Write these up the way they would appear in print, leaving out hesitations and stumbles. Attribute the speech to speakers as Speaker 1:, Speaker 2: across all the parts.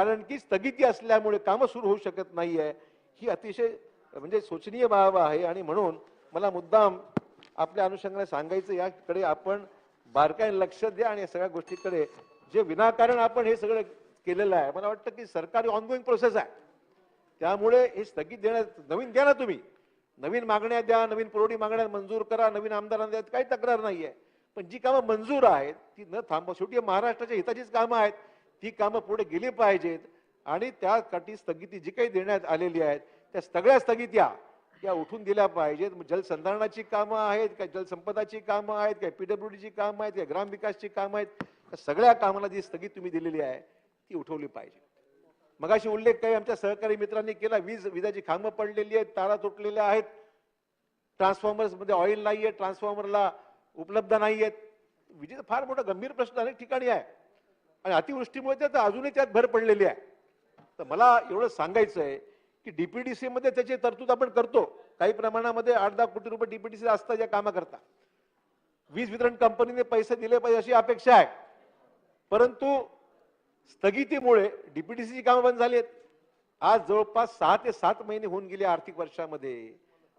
Speaker 1: कारण की स्थगिती असल्यामुळे कामं सुरू होऊ शकत नाहीये, ही अतिशय म्हणजे शोचनीय बाब आहे. आणि म्हणून मला मुद्दाम आपल्या अनुषंगाने सांगायचं, याकडे आपण बारकाईने लक्ष द्या आणि या सगळ्या गोष्टीकडे. जे विनाकारण आपण हे सगळं केलेलं आहे, मला वाटतं की सरकारी ऑनगोईंग प्रोसेस आहे, त्यामुळे हे स्थगित देण्यात नवीन द्या ना तुम्ही, नवीन मागण्या द्या, नवीन पुरवणी मागण्या मंजूर करा, नवीन आमदारांना द्या, काही तक्रार नाहीये. पण जी कामं मंजूर आहेत ती न थांबवा, शेवटी महाराष्ट्राच्या हिताचीच कामं आहेत, ती कामं पुढे गेली पाहिजेत. आणि त्यासाठी स्थगिती जी काही देण्यात आलेली आहेत त्या सगळ्या स्थगित्या या उठून दिल्या पाहिजेत. जलसंधारणाची कामं आहेत काय, जलसंपदाची कामं आहेत काय, पीडब्ल्यूडीची कामं आहेत काय, ग्रामविकासची कामं आहेत, त्या सगळ्या कामाला जी स्थगिती तुम्ही दिलेली आहे ती उठवली पाहिजे. मगाशी उल्लेख काही आमच्या सहकारी मित्रांनी केला, विजाची खांबं पडलेली आहेत, तारा तुटलेल्या आहेत, ट्रान्सफॉर्मर्स मध्ये ऑइल नाहीये, ट्रान्सफॉर्मरला उपलब्ध नाहीयेत. विजेचा फार मोठा गंभीर प्रश्न अनेक ठिकाणी आहे आणि अतिवृष्टीमुळे त्यात अजूनही त्यात भर पडलेली आहे. तर मला एवढं सांगायचं आहे की डीपीडीसी मध्ये त्याची तरतूद आपण करतो, काही प्रमाणामध्ये 8-10 कोटी रुपये डीपीडीसी असतात या कामाकरता. वीज वितरण कंपनीने पैसे दिले पाहिजे अशी अपेक्षा आहे, परंतु स्थगितीमुळे डीपीडीसीची कामं बंद झाली आहेत. आज जवळपास 6 ते 7 महिने होऊन गेले आर्थिक वर्षामध्ये,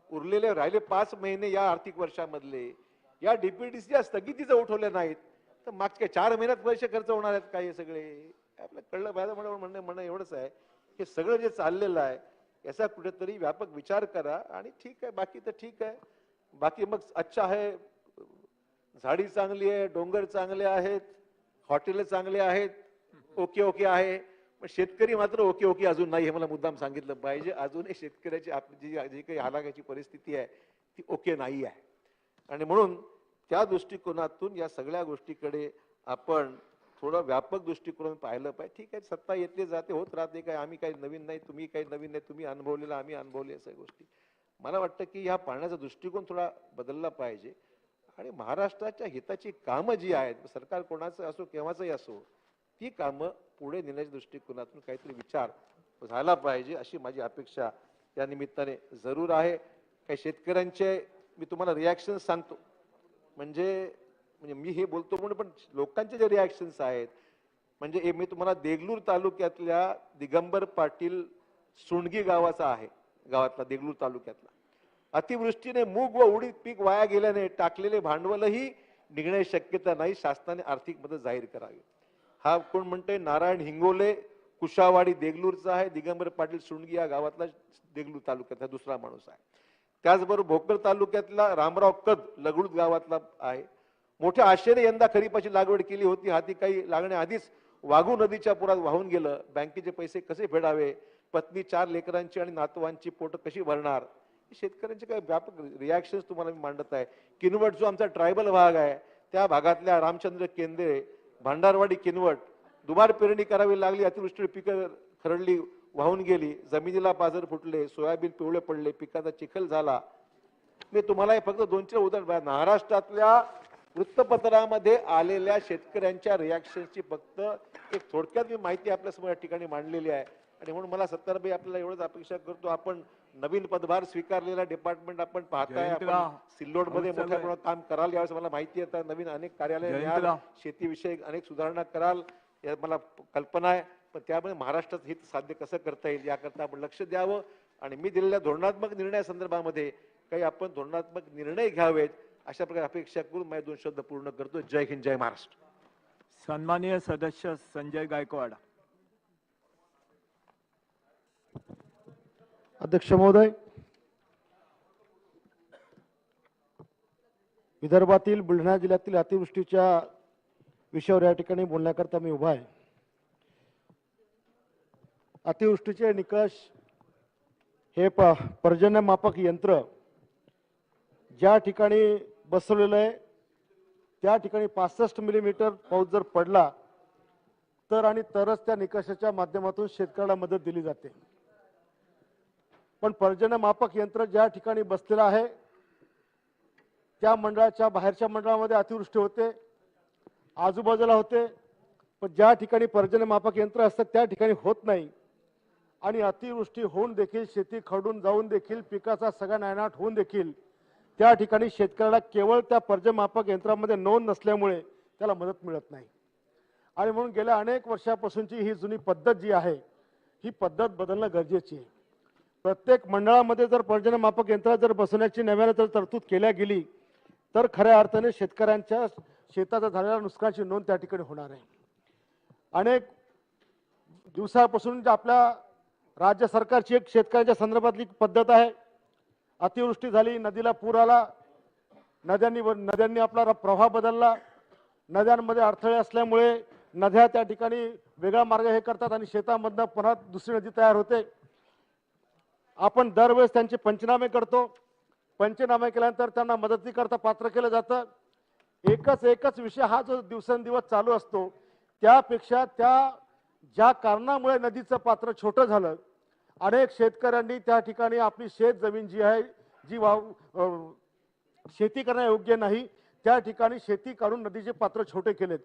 Speaker 1: उरलेले राहिले 5 महिने या आर्थिक वर्षामधले या डीपीडीसीच्या स्थगितीचं उठवले नाहीत तर मागच्या 4 महिन्यात पैसे खर्च होणार आहेत काय? हे सगळे आपल्याला कळलं पाहिजे. म्हणणं एवढंच आहे, हे सगळं जे चाललेलं आहे याचा कुठेतरी व्यापक विचार करा. आणि ठीक आहे, बाकी तर ठीक आहे, बाकी मग अच्छा आहे, झाडी चांगली आहे, डोंगर चांगले आहेत, हॉटेल चांगले आहेत, ओके ओके आहे. पण शेतकरी मात्र ओके ओके अजून नाही, हे मला मुद्दाम सांगितलं पाहिजे. अजूनही शेतकऱ्याची आपली जी काही हालाकीची परिस्थिती आहे ती ओके नाही आहे. आणि म्हणून त्या दृष्टिकोनातून या सगळ्या गोष्टीकडे आपण थोडं व्यापक दृष्टिकोन पाहिलं पाहिजे. ठीक आहे, सत्ता येते जाते, होत राहते, काय आम्ही काही नवीन नाही, तुम्ही काही नवीन नाही, तुम्ही अनुभवलेलं आम्ही अनुभवले, अशा गोष्टी. मला वाटतं की ह्या पाहण्याचा दृष्टिकोन थोडा बदलला पाहिजे. आणि महाराष्ट्राच्या हिताची कामं जी आहेत, सरकार कोणाचं असो केव्हाचंही असो, ती कामं पुढे नेण्याच्या दृष्टिकोनातून काहीतरी विचार झाला पाहिजे अशी माझी अपेक्षा या निमित्ताने जरूर आहे. काही शेतकऱ्यांचे मी तुम्हाला रिॲक्शन सांगतो, म्हणजे मी हे बोलतो म्हणून, पण लोकांचे जे रिॲक्शन्स आहेत, म्हणजे मी तुम्हाला देगलूर तालुक्यातल्या दिगंबर पाटील सुंडगी गावाचा आहे, गावातला देगलूर तालुक्यातला, अतिवृष्टीने मूग व उडीद पीक वाया गेल्याने टाकलेले भांडवलही निघण्याची शक्यता नाही, शासनाने आर्थिक मदत जाहीर करावी. हा कोण म्हणतोय? नारायण हिंगोले, कुशावाडी देगलूरचा आहे, दिगंबर पाटील सुंडगी या गावातला देगलूर तालुक्यातला दुसरा माणूस आहे. त्याचबरोबर भोकर तालुक्यातला रामराव कद लगुड गावातला आहे. मोठ्या आशेने यंदा खरीपाची लागवड केली होती, हाती काही लागण्याआधीच वाघू नदीच्या पुरात वाहून गेलं. बँकेचे पैसे कसे फेडावे, पत्नी 4 लेकरांची आणि नातवांची पोट कशी भरणार, शेतकऱ्यांचे काही व्यापक रिॲक्शन्स तुम्हाला मी मांडत आहे. किनवट जो आमचा ट्रायबल भाग आहे, त्या भागातल्या रामचंद्र केंद्रे, भांडारवाडी, किनवट, दुबार पेरणी करावी लागली, अतिवृष्टीने पिकं खरडली, वाहून गेली, जमिनीला पाझर फुटले, सोयाबीन पिवळे पडले, पिकाचा चिखल झाला. मी तुम्हाला फक्त 2-4 उदाहरण, महाराष्ट्रातल्या वृत्तपत्रामध्ये आलेल्या शेतकऱ्यांच्या रिॲक्शनची फक्त एक थोडक्यात मी माहिती आपल्यासमोर या ठिकाणी मांडलेली आहे. आणि म्हणून मला सत्तारभाई आपल्याला एवढंच अपेक्षा करतो, आपण नवीन पदभार स्वीकारलेला डिपार्टमेंट आपण पाहताय, आपण सिल्लोड मध्ये मोठ्या प्रमाणात काम कराल, यावेळेस मला माहिती आहे, नवीन अनेक कार्यालय याल, शेतीविषयक अनेक सुधारणा कराल, या मला कल्पना आहे. पण त्यामुळे महाराष्ट्रात हित साध्य कसं करता येईल याकरता आपण लक्ष द्यावं. आणि मी दिलेल्या धोरणात्मक निर्णयासंदर्भामध्ये काही आपण धोरणात्मक निर्णय घ्यावेत अशा प्रकारे अपेक्षा करून माझे 2 शब्द पूर्ण करतो. जय हिंद, जय महाराष्ट्र.
Speaker 2: सन्माननीय सदस्य संजय गायकवाड.
Speaker 3: अध्यक्ष महोदय, विदर्भातील बुलढाणा जिल्ह्यातील अतिवृष्टीच्या विषयावर या ठिकाणी बोलण्याकरता मी उभा आहे. अतिवृष्टीचे निकष हे पर्जन्यमापक यंत्र ज्या ठिकाणी बसवलेलं आहे त्या ठिकाणी 65 मिलीमीटर पाऊस जर पडला तर आणि तरच त्या निकषाच्या माध्यमातून शेतकऱ्याला मदत दिली जाते. पण पर्जन्यमापक यंत्र ज्या ठिकाणी बसलेलं आहे त्या मंडळाच्या बाहेरच्या मंडळामध्ये अतिवृष्टी होते, आजूबाजूला होते, पण ज्या ठिकाणी पर्जन्यमापक यंत्र असतात त्या ठिकाणी होत नाही. आणि अतिवृष्टी होऊन देखील, शेती खरडून जाऊन देखील, पिकाचा सगळा नायनाट होऊन देखील त्या ठिकाणी शेतकऱ्याला केवळ त्या पर्जन्यमापक यंत्रामध्ये नोंद नसल्यामुळे त्याला मदत मिळत नाही. आणि म्हणून गेल्या अनेक वर्षापासूनची ही जुनी पद्धत जी आहे ही पद्धत बदलणं गरजेची आहे. प्रत्येक मंडळामध्ये जर पर्जन्यमापक यंत्र जर बसवण्याची नव्याने जर तरतूद केल्या गेली तर खऱ्या अर्थाने शेतकऱ्यांच्या शेताचा झालेल्या नुकसानाची नोंद त्या ठिकाणी होणार आहे. अनेक दिवसापासून आपल्या राज्य सरकारची एक शेतकऱ्यांच्या संदर्भातली पद्धत आहे. अतिवृष्टी झाली, नदीला पूर आला, नद्यांनी आपला प्रवाह बदलला, नद्यांमध्ये अडथळे असल्यामुळे नद्या त्या ठिकाणी वेगळा मार्ग हे करतात आणि शेतामधनं पुन्हा दुसरी नदी तयार होते. आपण दरवेळेस त्यांचे पंचनामे करतो. पंचनामे केल्यानंतर त्यांना मदतीकरता पात्र केलं जातं. एकच विषय हा जो दिवसेंदिवस चालू असतो, त्यापेक्षा ज्या कारणामुळे नदीचं पात्र छोटं झालं, अनेक शेतकऱ्यांनी त्या ठिकाणी आपली शेत जमीन जी आहे जी शेती करण्यायोग्य नाही त्या ठिकाणी शेती करून नदीचे पात्र छोटे केलेत.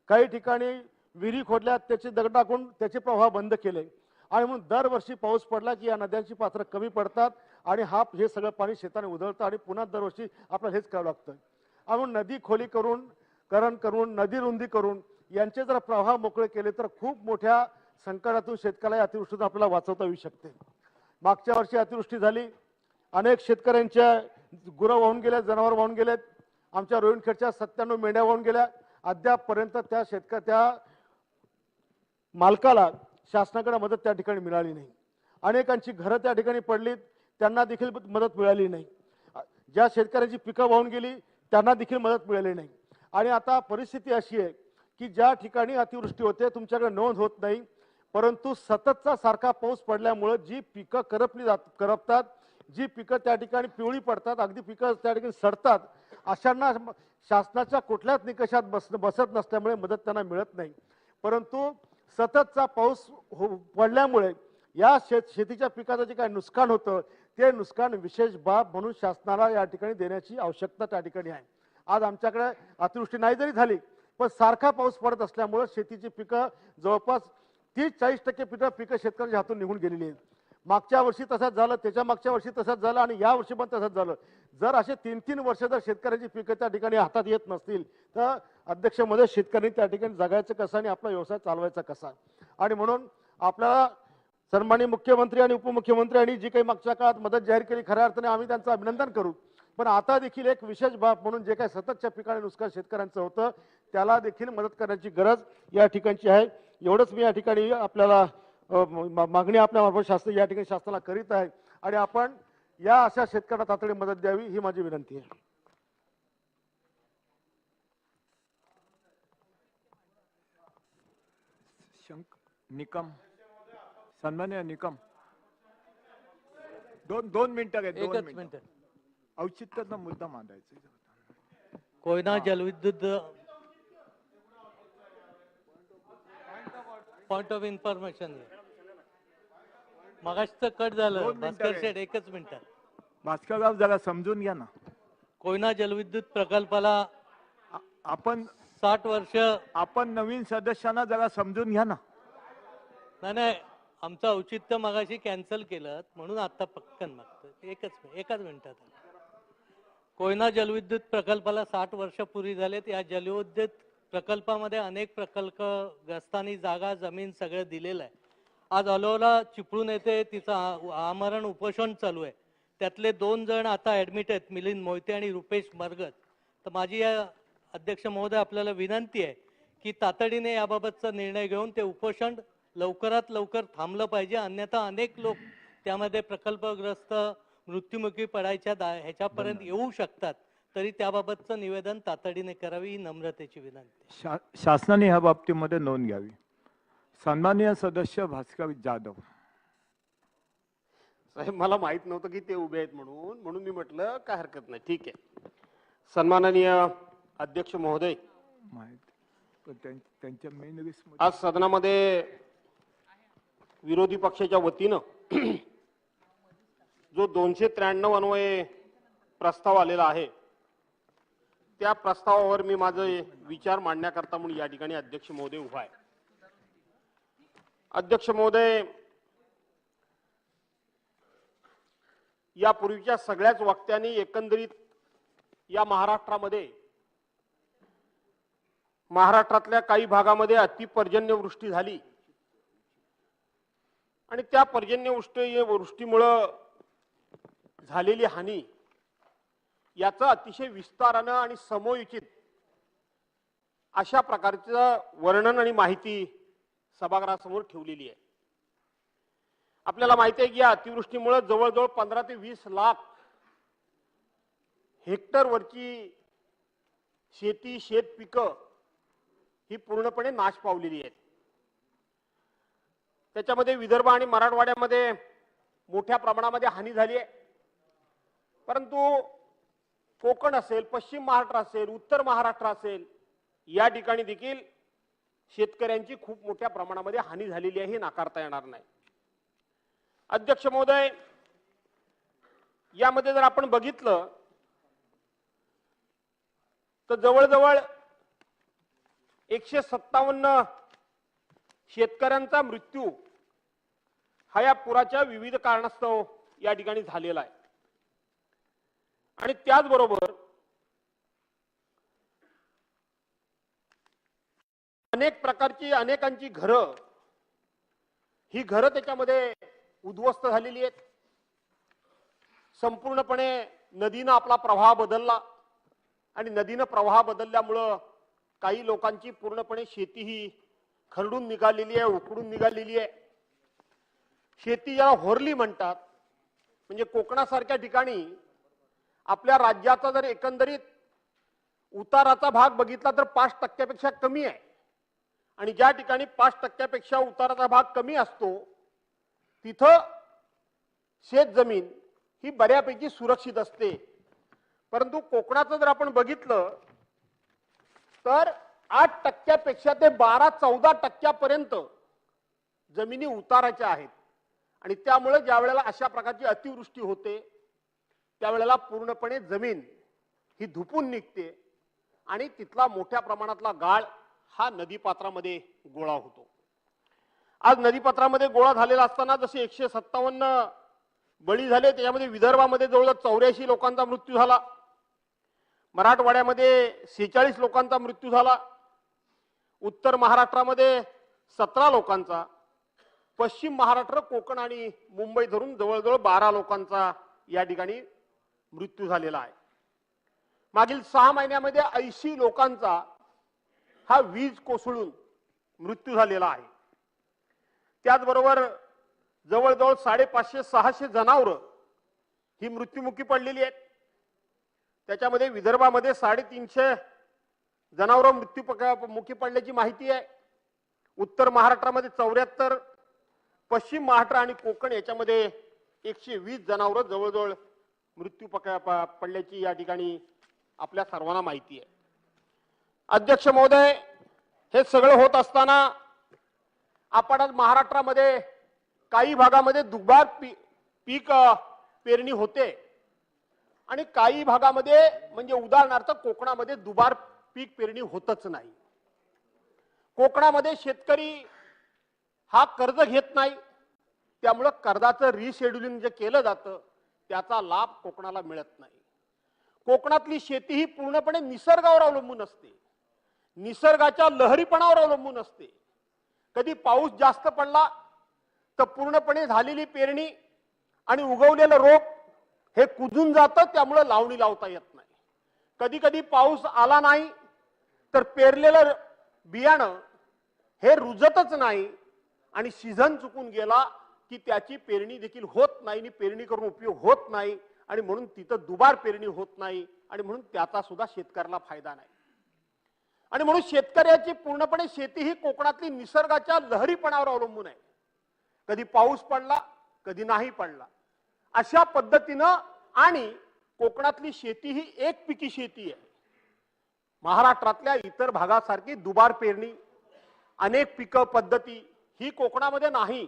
Speaker 3: काही ठिकाणी विहिरी खोदल्यात, त्याचे दगड टाकून त्याचे प्रवाह बंद केले आणि म्हणून दरवर्षी पाऊस पडला की या नद्यांची पात्र कमी पडतात आणि हे सगळं पाणी शेताने उधळतं आणि पुन्हा दरवर्षी आपल्याला हेच करावं लागतं. आणि म्हणून नदी खोली करून नदी रुंदी करून यांचे जर प्रवाह मोकळे केले तर खूप मोठ्या संकटातून शेतकऱ्याला अतिवृष्टीतून आपल्याला वाचवता येऊ शकते. मागच्या वर्षी अतिवृष्टी झाली, अनेक शेतकऱ्यांच्या गुरं वाहून गेल्या, जनावर वाहून गेलेत. आमच्या रोहिणखेडच्या 97 मेंढ्या वाहून गेल्या. अद्यापपर्यंत त्या मालकाला शासनाकडे मदत त्या ठिकाणी मिळाली नाही. अनेकांची घरं त्या ठिकाणी पडलीत, त्यांना देखील मदत मिळाली नाही. ज्या शेतकऱ्यांची पिकं वाहून गेली त्यांना देखील मदत मिळाली नाही. आणि आता परिस्थिती अशी आहे की ज्या ठिकाणी अतिवृष्टी होते तुमच्याकडे नोंद होत नाही, परंतु सततचा सारखा पाऊस पडल्यामुळे जी पिकं करपतात, जी पिकं त्या ठिकाणी पिवळी पडतात, अगदी पिकं त्या ठिकाणी सडतात, अशांना शासनाच्या कुठल्याच निकषात बसत नसल्यामुळे मदत त्यांना मिळत नाही. परंतु सततचा पाऊस पडल्यामुळे या शेतीच्या पिकाचं जे काही नुकसान होतं ते नुकसान विशेष बाब म्हणून शासनाला या ठिकाणी देण्याची आवश्यकता त्या ठिकाणी आहे. आज आमच्याकडे अतिवृष्टी नाही जरी झाली पण सारखा पाऊस पडत असल्यामुळे शेतीची पिकं जवळपास 30-40% पिकं शेतकऱ्यांच्या हातून निघून गेलेली आहेत. मागच्या वर्षी तसंच झालं, त्याच्या मागच्या वर्षी तसंच झालं आणि या वर्षी पण तसंच झालं. जर असे 3-3 वर्ष जर शेतकऱ्यांची पिकं त्या ठिकाणी हातात येत नसतील तर अध्यक्ष महोदय शेतकऱ्यांनी त्या ठिकाणी जगायचं कसं आणि आपला व्यवसाय चालवायचा कसा. आणि म्हणून आपल्याला सन्माननीय मुख्यमंत्री आणि उपमुख्यमंत्री आणि जी काही मागच्या काळात मदत जाहीर केली खऱ्या अर्थाने आम्ही त्यांचं अभिनंदन करू. पण आता देखील एक विशेष बाब म्हणून जे काही सततच्या पिकाने नुकसान शेतकऱ्यांचं होतं त्याला देखील मदत करण्याची गरज या ठिकाणची आहे. एवढंच मी या ठिकाणी आपल्याला मागणी आपल्या या ठिकाणी शासनाला करीत आहे आणि आपण या अशा शेतकऱ्यांना तातडीने मदत द्यावी ही माझी विनंती आहे.
Speaker 2: निकम, सन्मान्य निकम, दोन मिनिटं आहेत. 2 मिनिटं औचित्याचा मुद्दा मांडायचा.
Speaker 4: कोयना जलविद्युत पॉइंट ऑफ इन्फॉर्मेशन मगाशीच कट झालं.
Speaker 2: 2 मिनिटं
Speaker 4: भास्कर
Speaker 2: आहे.
Speaker 4: शेठ एकच मिनिट.
Speaker 2: भास्करराव जरा समजून घ्या ना.
Speaker 4: कोयना जलविद्युत प्रकल्पाला
Speaker 2: आपण
Speaker 4: 60 वर्ष.
Speaker 2: आपण नवीन सदस्यांना जरा समजून घ्या ना.
Speaker 4: नाही आमचं औचित्य मगाशी कॅन्सल केलं म्हणून आता पक्कन मागतो. एकाच मिनिटात. कोयना जलविद्युत प्रकल्पाला 60 वर्ष पूर्वी झालेत. या जलविद्युत प्रकल्पामध्ये अनेक प्रकल्पग्रस्तांनी जागा जमीन सगळं दिलेलं आहे. आज अलोरा चिपळूण येथे तिचं आमरण उपोषण चालू आहे. त्यातले 2 जण आता ऍडमिट आहेत, मिलिंद मोहिते आणि रुपेश मरगत. तर माझी या अध्यक्ष महोदय आपल्याला विनंती आहे की तातडीने याबाबतचा निर्णय घेऊन ते उपोषण लवकरात लवकर थांबलं पाहिजे. अन्यथा अनेक लोक त्यामध्ये प्रकल्पग्रस्त मृत्युमुखी पडायच्या ह्याच्यापर्यंत येऊ शकतात. तरी त्याबाबतचं निवेदन तातडीने करावी ही नम्रतेची विनंती.
Speaker 2: शासनाने ह्या बाबतीमध्ये नोंद घ्यावी. सन्माननीय सदस्य भास्कर जाधव.
Speaker 5: साहेब मला माहित नव्हतं की ते उभे आहेत म्हणून मी म्हटलं काय हरकत नाही, ठीक आहे. सन्माननीय अध्यक्ष महोदय,
Speaker 2: त्यांच्या मेन लिस्ट
Speaker 5: आज सदनामध्ये विरोधी पक्षाच्या वतीनं जो 293 अन्वये प्रस्ताव आलेला आहे त्या प्रस्तावावर मी माझे विचार मांडण्याकरता म्हणून या ठिकाणी अध्यक्ष महोदय उभा आहे. अध्यक्ष महोदय, यापूर्वीच्या सगळ्याच वक्त्यांनी एकंदरीत या महाराष्ट्रामध्ये महाराष्ट्रातल्या काही भागामध्ये अतिपर्जन्यवृष्टी झाली आणि त्या पर्जन्यवृष्टीमुळं झालेली हानी याचं अतिशय विस्तारानं आणि समयोचित अशा प्रकारचं वर्णन आणि माहिती सभागृहासमोर ठेवलेली आहे. आपल्याला माहिती आहे की या अतिवृष्टीमुळे जवळजवळ 15 ते 20 लाख हेक्टरवरची शेती शेत पिकं ही पूर्णपणे नाश पावलेली आहेत. त्याच्यामध्ये विदर्भ आणि मराठवाड्यामध्ये मोठ्या प्रमाणामध्ये हानी झाली आहे. परंतु कोकण असेल, पश्चिम महाराष्ट्र असेल, उत्तर महाराष्ट्र असेल या ठिकाणी देखील शेतकऱ्यांची खूप मोठ्या प्रमाणामध्ये हानी झालेली आहे हे नाकारता येणार नाही. अध्यक्ष महोदय, यामध्ये जर आपण बघितलं तर जवळजवळ 157 शेतकऱ्यांचा मृत्यू हा या पुराच्या विविध कारणास्तव या ठिकाणी झालेला आहे. आणि त्याचबरोबर अनेक प्रकारची अनेकांची घरं ही घरं त्याच्यामध्ये उद्ध्वस्त झालेली आहेत. संपूर्णपणे नदीनं आपला प्रवाह बदलला आणि नदीनं प्रवाह बदलल्यामुळं काही लोकांची पूर्णपणे शेती ही खरडून निघालेली आहे, उकडून निघालेली आहे. शेती याला होरली म्हणतात. म्हणजे कोकणासारख्या ठिकाणी आपल्या राज्याचा जर एकंदरीत उताराचा भाग बघितला तर 5% कमी आहे. आणि ज्या ठिकाणी 5% उताराचा भाग कमी असतो तिथं शेत जमीन ही बऱ्यापैकी सुरक्षित असते. परंतु कोकणाचं जर आपण बघितलं तर 8% ते 12-14% जमिनी उताराच्या आहेत. आणि त्यामुळे ज्या वेळेला अशा प्रकारची अतिवृष्टी होते त्यावेळेला पूर्णपणे जमीन ही धुपून निघते आणि तिथला मोठ्या प्रमाणातला गाळ हा नदीपात्रामध्ये गोळा होतो. आज नदीपात्रामध्ये गोळा झालेला असताना जसे 157 बळी झाले, त्याच्यामध्ये विदर्भामध्ये जवळजवळ 84 लोकांचा मृत्यू झाला, मराठवाड्यामध्ये 46 लोकांचा मृत्यू झाला, उत्तर महाराष्ट्रामध्ये 17 लोकांचा, पश्चिम महाराष्ट्र, कोकण आणि मुंबई धरून जवळजवळ 12 लोकांचा या ठिकाणी मृत्यू झालेला आहे. मागील 6 महिन्यामध्ये 80 लोकांचा हा वीज कोसळून मृत्यू झालेला आहे. त्याचबरोबर जवळजवळ 550-600 जनावरं ही मृत्युमुखी पडलेली आहेत. त्याच्यामध्ये विदर्भामध्ये 350 जनावरं मृत्युमुखी पडल्याची माहिती आहे. उत्तर महाराष्ट्रामध्ये 74, पश्चिम महाराष्ट्र आणि कोकण याच्यामध्ये 120 जनावरं जवळजवळ मृत्यू पडल्याची या ठिकाणी आपल्या सर्वांना माहिती आहे. अध्यक्ष महोदय, हे सगळं होत असताना आपण आज महाराष्ट्रामध्ये काही भागामध्ये दुबार पीक पेरणी होते आणि काही भागामध्ये म्हणजे उदाहरणार्थ कोकणामध्ये दुबार पीक पेरणी होतच नाही. कोकणामध्ये शेतकरी हा कर्ज घेत नाही, त्यामुळे कर्जाचं रिशेड्युलिंग जे केलं जातं त्याचा लाभ कोकणाला मिळत नाही. कोकणातली शेती ही पूर्णपणे निसर्गावर अवलंबून असते, निसर्गाच्या लहरीपणावर अवलंबून असते. कधी पाऊस जास्त पडला तर पूर्णपणे झालेली पेरणी आणि उगवलेलं रोप हे कुजून जातं, त्यामुळे लावणी लावता येत नाही. कधी कधी पाऊस आला नाही तर पेरलेलं बियाणं हे रुजतच नाही आणि सीझन चुकून गेला की त्याची पेरणी देखील होत नाही आणि पेरणी करून उपयोग होत नाही आणि म्हणून तिथं दुबार पेरणी होत नाही आणि म्हणून त्याचा सुद्धा शेतकऱ्याला फायदा नाही. आणि म्हणून शेतकऱ्याची पूर्णपणे शेती ही कोकणातली निसर्गाच्या लहरीपणावर अवलंबून आहे. कधी पाऊस पडला, कधी नाही पडला, अशा पद्धतीनं. आणि कोकणातली शेती ही एक पिकी शेती आहे. महाराष्ट्रातल्या इतर भागासारखी दुबार पेरणी, अनेक पिकं पद्धती ही कोकणामध्ये नाही.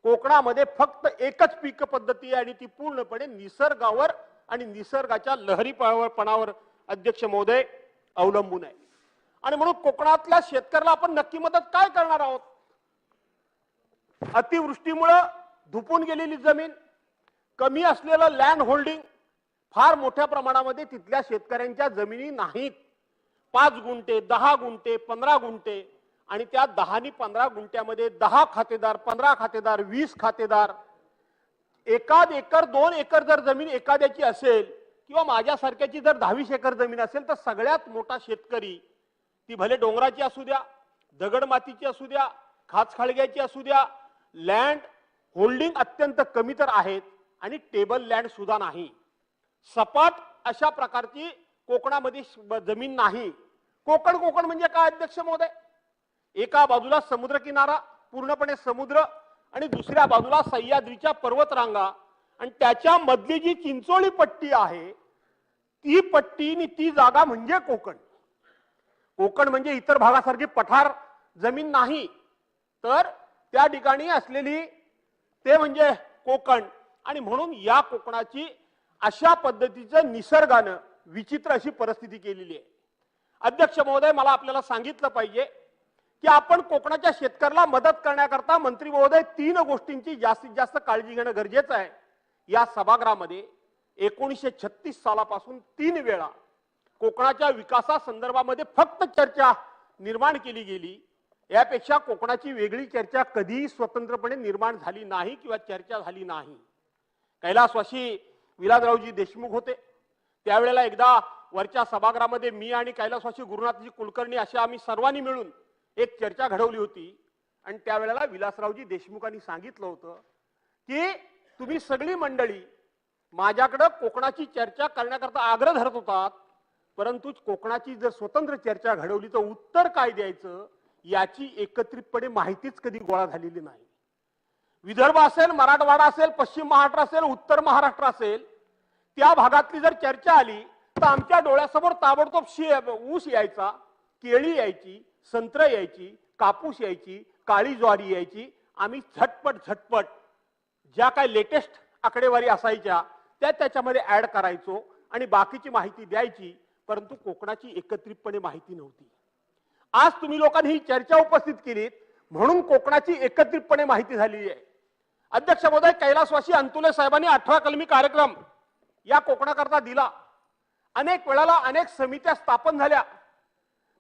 Speaker 5: कोकणामध्ये फक्त एकच पीक पद्धती आहे आणि ती पूर्णपणे निसर्गावर आणि निसर्गाच्या लहरीपणावर अध्यक्ष महोदय अवलंबून आहे. आणि म्हणून कोकणातल्या शेतकऱ्याला आपण नक्की मदत काय करणार आहोत? अतिवृष्टीमुळे धुपून गेलेली जमीन, कमी असलेलं लँड होल्डिंग, फार मोठ्या प्रमाणामध्ये तिथल्या शेतकऱ्यांच्या जमिनी नाहीत. 5 गुंठे, 10 गुंठे, 15 गुंठे आणि त्या 10 आणि 15 गुंठ्यामध्ये 10 खातेदार, 15 खातेदार, 20 खातेदार, एकाद एकर 2 एकर जर जमीन एखाद्याची असेल किंवा माझ्यासारख्याची जर 10-20 एकर जमीन असेल तर सगळ्यात मोठा शेतकरी, ती भले डोंगराची असू द्या, दगड मातीची असू द्या, खाचखाळग्याची असू द्या, लँड होल्डिंग अत्यंत कमी तर आहेत आणि टेबल लँड सुद्धा नाही. सपाट अशा प्रकारची कोकणामध्ये जमीन नाही. कोकण म्हणजे काय अध्यक्ष महोदय? एका बाजूला समुद्र किनारा, पूर्णपणे समुद्र, आणि दुसऱ्या बाजूला सह्याद्रीच्या पर्वतरांगा, आणि त्याच्या मधली जी चिंचोळी पट्टी आहे ती पट्टी आणि ती जागा म्हणजे कोकण. कोकण म्हणजे इतर भागासारखी पठार जमीन नाही, तर त्या ठिकाणी असलेली ते म्हणजे कोकण. आणि म्हणून या कोकणाची अशा पद्धतीचं निसर्गानं विचित्र अशी परिस्थिती केलेली आहे. अध्यक्ष महोदय, मला आपल्याला सांगितलं पाहिजे की आपण कोकणाच्या शेतकऱ्याला मदत करण्याकरता मंत्री महोदय 3 गोष्टींची जास्तीत जास्त काळजी घेणं गरजेचं आहे. या सभागृहामध्ये 1936 सालापासून 3 वेळा कोकणाच्या विकासासंदर्भामध्ये फक्त चर्चा निर्माण केली गेली. यापेक्षा कोकणाची वेगळी चर्चा कधीही स्वतंत्रपणे निर्माण झाली नाही किंवा चर्चा झाली नाही. कैलासवासी विलासरावजी देशमुख होते त्यावेळेला एकदा वरच्या सभागृहामध्ये मी आणि कैलासवासी गुरुनाथजी कुलकर्णी अशा आम्ही सर्वांनी मिळून एक चर्चा घडवली होती. आणि त्यावेळेला विलासरावजी देशमुखांनी सांगितलं होतं की तुम्ही सगळी मंडळी माझ्याकडे कोकणाची चर्चा करण्याकरता आग्रह धरत होतात, परंतु कोकणाची जर स्वतंत्र चर्चा घडवली तर उत्तर काय द्यायचं याची एकत्रितपणे माहितीच कधी गोळा झालेली नाही. विदर्भ असेल, मराठवाडा असेल, पश्चिम महाराष्ट्र असेल, उत्तर महाराष्ट्र असेल, त्या भागातली जर चर्चा आली तर आमच्या डोळ्यासमोर ताबडतोब ऊस यायचा, केळी यायची, संत्र यायची, कापूस यायची, काळी ज्वारी यायची. आम्ही झटपट ज्या काय लेटेस्ट आकडेवारी असायच्या त्या त्याच्यामध्ये ऍड करायचो आणि बाकीची माहिती द्यायची, परंतु कोकणाची एकत्रितपणे माहिती नव्हती. आज तुम्ही लोकांनी ही चर्चा उपस्थित केलीत म्हणून कोकणाची एकत्रितपणे माहिती झालेली आहे. अध्यक्ष महोदय, कैलासवासी अंतुले साहेबांनी 18 कलमी कार्यक्रम या कोकणाकरता दिला. अनेक वेळाला अनेक समित्या स्थापन झाल्या.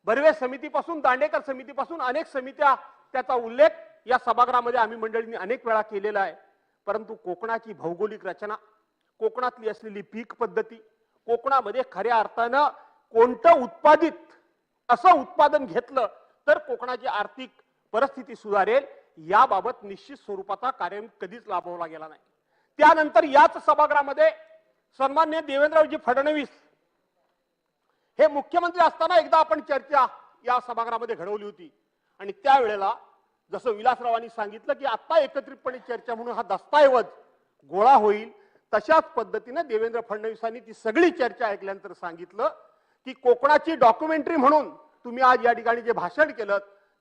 Speaker 5: बर्वे समितीपासून, दांडेकर समितीपासून अनेक समित्या, त्याचा उल्लेख या सभागृहामध्ये आम्ही मंडळींनी अनेक वेळा केलेला आहे. परंतु कोकणाची भौगोलिक रचना, कोकणातली असलेली पीक पद्धती, कोकणामध्ये खऱ्या अर्थानं कोणतं उत्पादित असं उत्पादन घेतलं तर कोकणाची आर्थिक परिस्थिती सुधारेल, याबाबत निश्चित स्वरूपाचा कार्यक्रम कधीच राबवला गेला नाही. त्यानंतर याच सभागृहामध्ये सन्माननीय देवेंद्रजी फडणवीस हे मुख्यमंत्री असताना एकदा आपण चर्चा या सभागृहामध्ये घडवली होती. आणि त्यावेळेला जसं विलासरावांनी सांगितलं की आता एकत्रितपणे चर्चा म्हणून हा दस्तऐवज गोळा होईल, तशाच पद्धतीने देवेंद्र फडणवीसांनी ती सगळी चर्चा ऐकल्यानंतर सांगितलं की कोकणाची डॉक्युमेंटरी म्हणून तुम्ही आज या ठिकाणी जे भाषण केलं